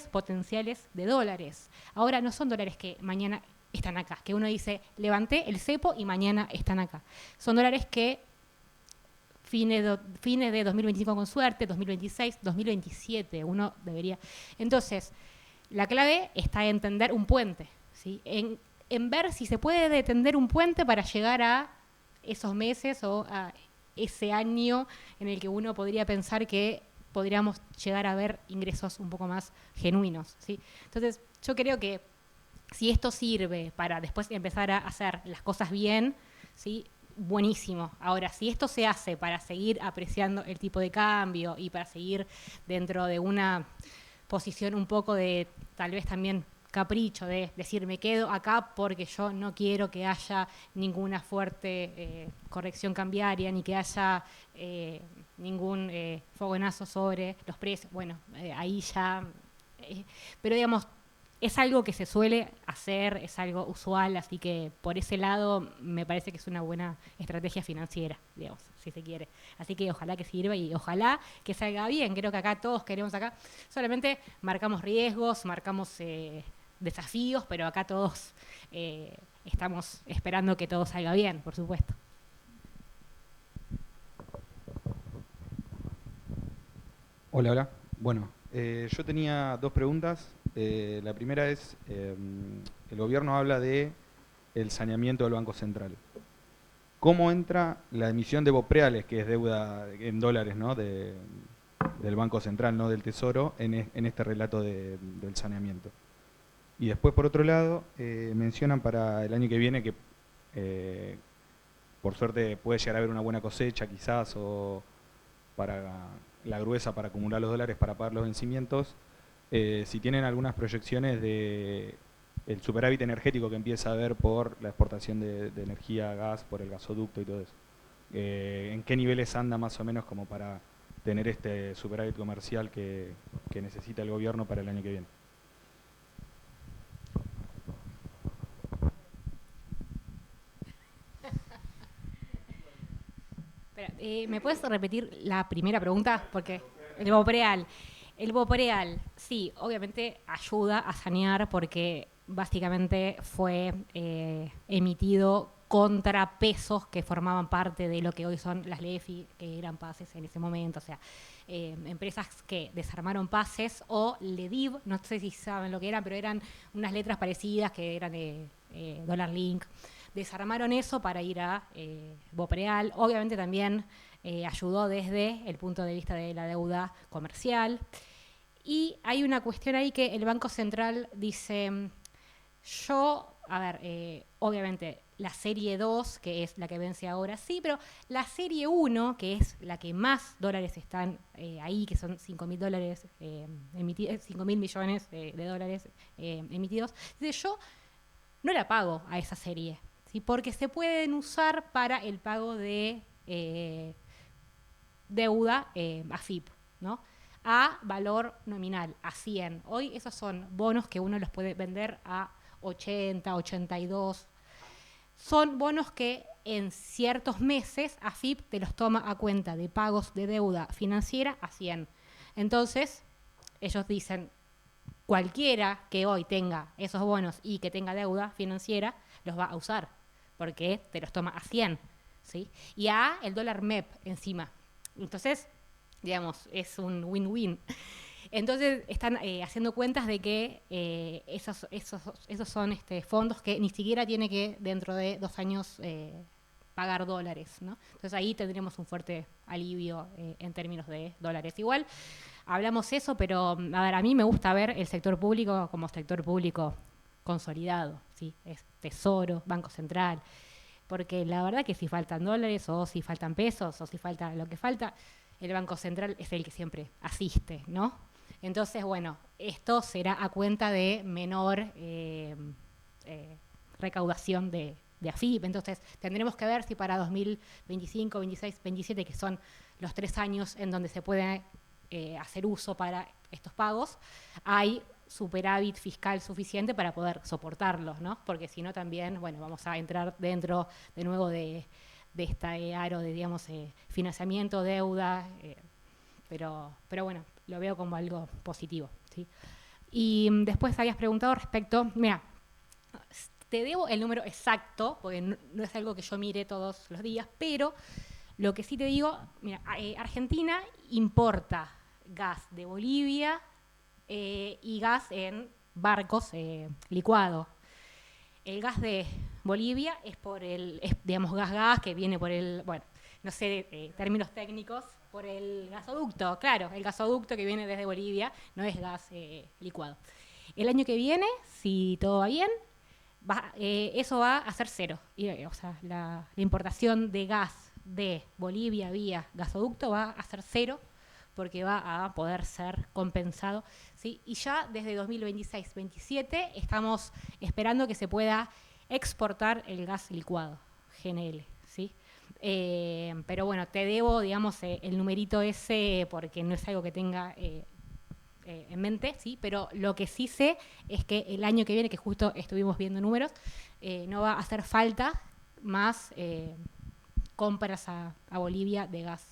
potenciales de dólares. Ahora no son dólares que mañana están acá, que uno dice, levanté el cepo y mañana están acá. Son dólares que fines de 2025 con suerte, 2026, 2027, uno debería. Entonces, la clave está en tender un puente, ¿sí? En ver si se puede tender un puente para llegar a esos meses o a ese año en el que uno podría pensar que podríamos llegar a ver ingresos un poco más genuinos, ¿sí? Entonces, yo creo que si esto sirve para después empezar a hacer las cosas bien, ¿sí? Buenísimo. Ahora, si esto se hace para seguir apreciando el tipo de cambio y para seguir dentro de una posición un poco de, tal vez también capricho, de decir, me quedo acá porque yo no quiero que haya ninguna fuerte corrección cambiaria, ni que haya ningún fogonazo sobre los precios. Bueno, ahí ya... pero digamos, es algo que se suele hacer, es algo usual, así que por ese lado me parece que es una buena estrategia financiera, digamos, si se quiere. Así que ojalá que sirva y ojalá que salga bien. Creo que acá todos queremos acá. Solamente marcamos riesgos, marcamos desafíos, pero acá todos estamos esperando que todo salga bien, por supuesto. Hola, hola. Bueno, yo tenía dos preguntas. La primera es, el gobierno habla de el saneamiento del Banco Central. ¿Cómo entra la emisión de BOPREALES, que es deuda en dólares, ¿no? del Banco Central, no del Tesoro, en este relato del saneamiento? Y después, por otro lado, mencionan para el año que viene que por suerte puede llegar a haber una buena cosecha quizás, o para la gruesa para acumular los dólares para pagar los vencimientos. Si tienen algunas proyecciones de el superávit energético que empieza a haber por la exportación de energía, gas, por el gasoducto y todo eso. ¿En qué niveles anda más o menos como para tener este superávit comercial que necesita el gobierno para el año que viene? Espera, ¿me puedes repetir la primera pregunta? Porque el BOPREAL. El BOPREAL, sí, obviamente ayuda a sanear porque básicamente fue emitido contra pesos que formaban parte de lo que hoy son las LEFI, que eran pases en ese momento. O sea, empresas que desarmaron pases o LEDIV, no sé si saben lo que eran, pero eran unas letras parecidas que eran Dollar Link. Desarmaron eso para ir a BOPREAL. Obviamente también ayudó desde el punto de vista de la deuda comercial. Y hay una cuestión ahí que el Banco Central dice, obviamente la serie 2, que es la que vence ahora, sí, pero la serie 1, que es la que más dólares están ahí, que son 5.000 dólares 5.000 millones de dólares emitidos, dice, yo no la pago a esa serie, ¿sí? Porque se pueden usar para el pago de deuda AFIP, ¿no? A valor nominal, a 100. Hoy esos son bonos que uno los puede vender a 80, 82. Son bonos que en ciertos meses AFIP te los toma a cuenta de pagos de deuda financiera a 100. Entonces, ellos dicen, cualquiera que hoy tenga esos bonos y que tenga deuda financiera, los va a usar, porque te los toma a 100, ¿sí? Y a el dólar MEP encima. Entonces, digamos, es un win-win. Entonces están haciendo cuentas de que esos son fondos que ni siquiera tiene que dentro de 2 años pagar dólares, ¿no? Entonces ahí tendremos un fuerte alivio en términos de dólares. Igual hablamos eso, pero a ver, a mí me gusta ver el sector público como sector público consolidado, ¿sí? Es Tesoro, Banco Central, porque la verdad que si faltan dólares o si faltan pesos o si falta lo que falta, el Banco Central es el que siempre asiste, ¿no? Entonces, bueno, esto será a cuenta de menor recaudación de de AFIP. Entonces, tendremos que ver si para 2025, 26, 27, que son los 3 años en donde se puede hacer uso para estos pagos, hay superávit fiscal suficiente para poder soportarlos, ¿no? Porque si no también, bueno, vamos a entrar dentro de nuevo de este aro de, digamos, financiamiento, deuda, pero bueno, lo veo como algo positivo, ¿sí? Y después habías preguntado respecto, mira, te debo el número exacto, porque no es algo que yo mire todos los días, pero lo que sí te digo, mira, Argentina importa gas de Bolivia y gas en barcos licuado. El gas de Bolivia es digamos, gas que viene por el, bueno, no sé términos técnicos, por el gasoducto. Claro, el gasoducto que viene desde Bolivia no es gas licuado. El año que viene, si todo va bien, eso va a ser cero. O sea, la importación de gas de Bolivia vía gasoducto va a ser cero, porque va a poder ser compensado, ¿sí? Y ya desde 2026-27 estamos esperando que se pueda exportar el gas licuado, GNL, ¿sí? Pero bueno, te debo, digamos, el numerito ese porque no es algo que tenga en mente, ¿sí? Pero lo que sí sé es que el año que viene, que justo estuvimos viendo números, no va a hacer falta más compras a Bolivia de gas.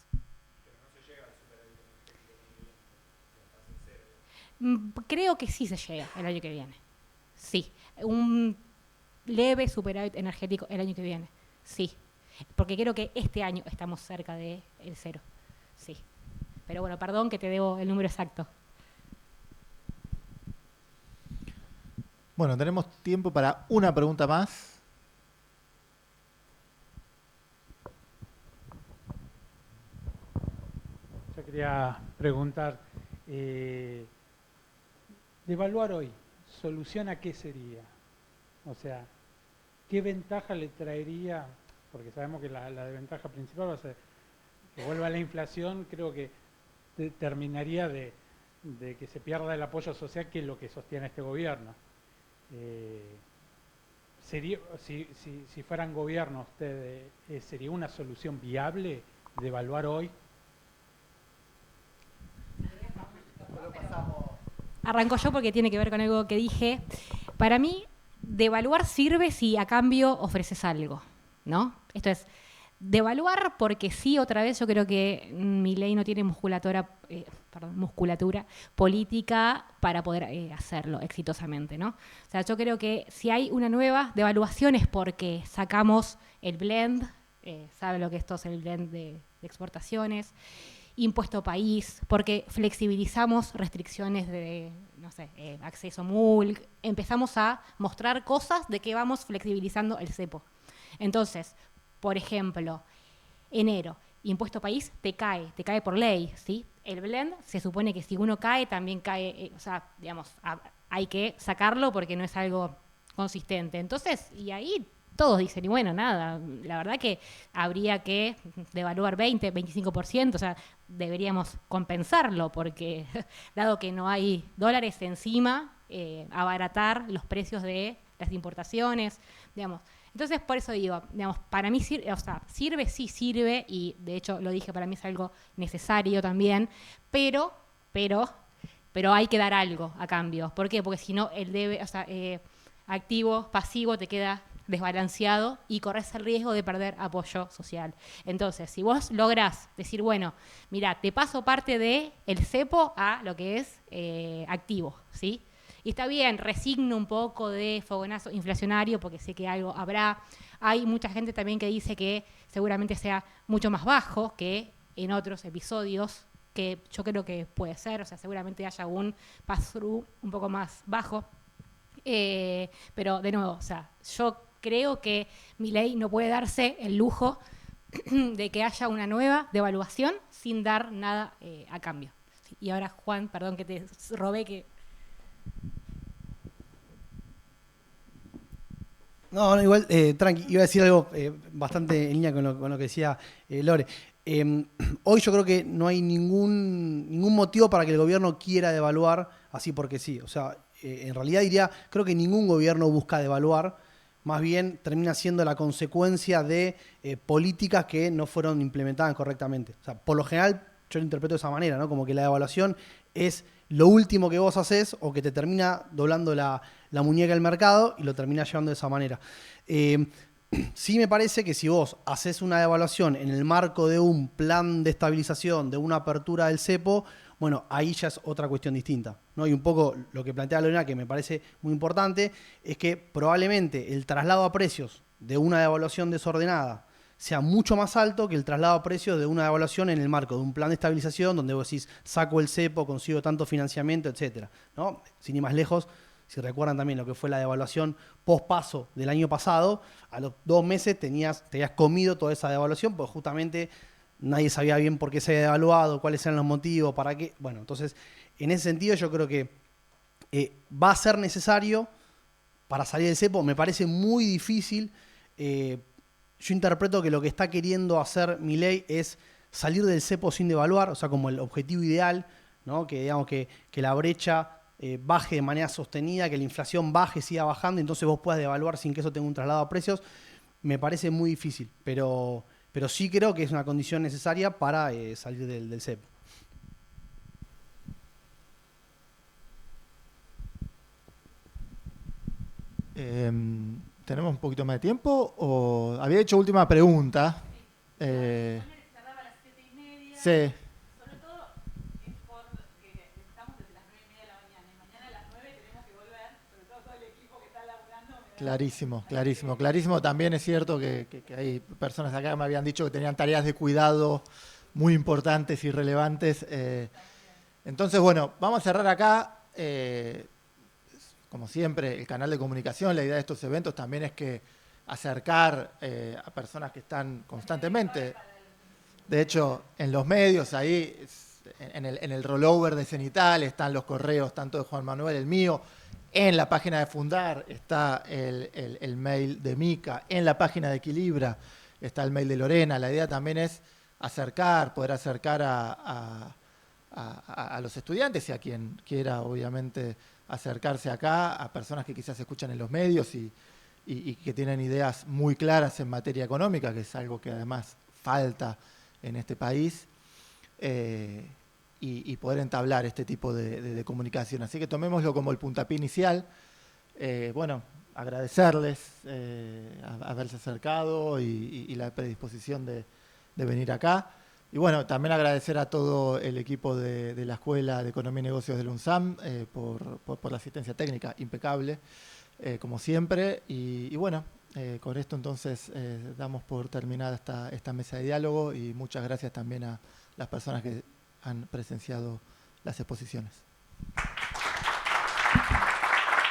Creo que sí se llega el año que viene. Sí. Un leve superávit energético el año que viene. Sí. Porque creo que este año estamos cerca del cero. Sí. Pero bueno, perdón que te debo el número exacto. Bueno, tenemos tiempo para una pregunta más. Yo quería preguntar, devaluar hoy, ¿solución a qué sería? O sea, ¿qué ventaja le traería? Porque sabemos que la desventaja principal va a ser que vuelva la inflación, creo que terminaría de que se pierda el apoyo social, que es lo que sostiene este gobierno. Sería, si fueran gobierno ustedes, ¿sería una solución viable devaluar hoy? Arranco yo porque tiene que ver con algo que dije. Para mí, devaluar sirve si a cambio ofreces algo, ¿no? Esto es, devaluar porque sí, otra vez, yo creo que Milei no tiene musculatura política para poder hacerlo exitosamente, ¿no? O sea, yo creo que si hay una nueva devaluación es porque sacamos el blend, ¿sabe lo que esto es el blend de exportaciones? Impuesto país, porque flexibilizamos restricciones de, no sé, acceso MULC, empezamos a mostrar cosas de que vamos flexibilizando el cepo. Entonces, por ejemplo, enero, impuesto país te cae por ley, ¿sí? El blend se supone que si uno cae, también cae, o sea, digamos, hay que sacarlo porque no es algo consistente. Entonces, y ahí todos dicen, y bueno, nada, la verdad que habría que devaluar 20, 25%, o sea, deberíamos compensarlo porque dado que no hay dólares encima, abaratar los precios de las importaciones, digamos. Entonces, por eso digo, digamos, para mí sirve, sí sirve, y de hecho lo dije, para mí es algo necesario también, pero hay que dar algo a cambio. ¿Por qué? Porque si no, activo, pasivo te queda desbalanceado y corres el riesgo de perder apoyo social. Entonces, si vos lográs decir, bueno, mira, te paso parte del cepo a lo que es activo, ¿sí? Y está bien, resigno un poco de fogonazo inflacionario porque sé que algo habrá. Hay mucha gente también que dice que seguramente sea mucho más bajo que en otros episodios, que yo creo que puede ser, o sea, seguramente haya un pass-through un poco más bajo. Pero de nuevo, o sea, yo creo que Milei no puede darse el lujo de que haya una nueva devaluación sin dar nada a cambio. Sí, y ahora, Juan, perdón que te robé que... No, igual, tranqui, iba a decir algo bastante en línea con lo que decía Lore. Hoy yo creo que no hay ningún motivo para que el gobierno quiera devaluar así porque sí. O sea, en realidad creo que ningún gobierno busca devaluar. más bien termina siendo la consecuencia de políticas que no fueron implementadas correctamente. O sea, por lo general, yo lo interpreto de esa manera, ¿no? Como que la devaluación es lo último que vos haces o que te termina doblando la muñeca del mercado y lo termina llevando de esa manera. Sí me parece que si vos haces una devaluación en el marco de un plan de estabilización, de una apertura del cepo, bueno, ahí ya es otra cuestión distinta, ¿no? Y un poco lo que plantea Lorena, que me parece muy importante, es que probablemente el traslado a precios de una devaluación desordenada sea mucho más alto que el traslado a precios de una devaluación en el marco de un plan de estabilización donde vos decís, saco el cepo, consigo tanto financiamiento, etcétera, ¿no? Sin ir más lejos, si recuerdan también lo que fue la devaluación post-paso del año pasado, a los 2 meses te habías comido toda esa devaluación, pues justamente nadie sabía bien por qué se había devaluado, cuáles eran los motivos, para qué. Bueno, entonces, en ese sentido yo creo que va a ser necesario para salir del cepo. Me parece muy difícil. Yo interpreto que lo que está queriendo hacer Milei es salir del cepo sin devaluar, o sea, como el objetivo ideal, ¿no? Que digamos que la brecha baje de manera sostenida, que la inflación baje, siga bajando, y entonces vos puedas devaluar sin que eso tenga un traslado a precios. Me parece muy difícil, pero sí creo que es una condición necesaria para salir del cepo. ¿Tenemos un poquito más de tiempo? ¿O había hecho última pregunta? Sí. Sobre todo porque estamos desde las 9:30 de la mañana. Y mañana a las 9 tenemos que volver, sobre todo el equipo que está laburando. Clarísimo. También es cierto que hay personas acá que me habían dicho que tenían tareas de cuidado muy importantes y relevantes. Entonces, bueno, vamos a cerrar acá. Como siempre, el canal de comunicación, la idea de estos eventos también es que acercar a personas que están constantemente, de hecho, en los medios, ahí, en el rollover de Cenital, están los correos, tanto de Juan Manuel, el mío, en la página de Fundar está el mail de Mica, en la página de Equilibra está el mail de Lorena. La idea también es poder acercar a los estudiantes y a quien quiera, obviamente, acercarse acá, a personas que quizás escuchan en los medios y que tienen ideas muy claras en materia económica, que es algo que además falta en este país, y poder entablar este tipo de comunicación. Así que tomémoslo como el puntapié inicial. Bueno, agradecerles haberse acercado y la predisposición de venir acá. Y bueno, también agradecer a todo el equipo de la Escuela de Economía y Negocios del UNSAM por la asistencia técnica impecable, como siempre. Y bueno, con esto entonces damos por terminada esta mesa de diálogo, y muchas gracias también a las personas que han presenciado las exposiciones.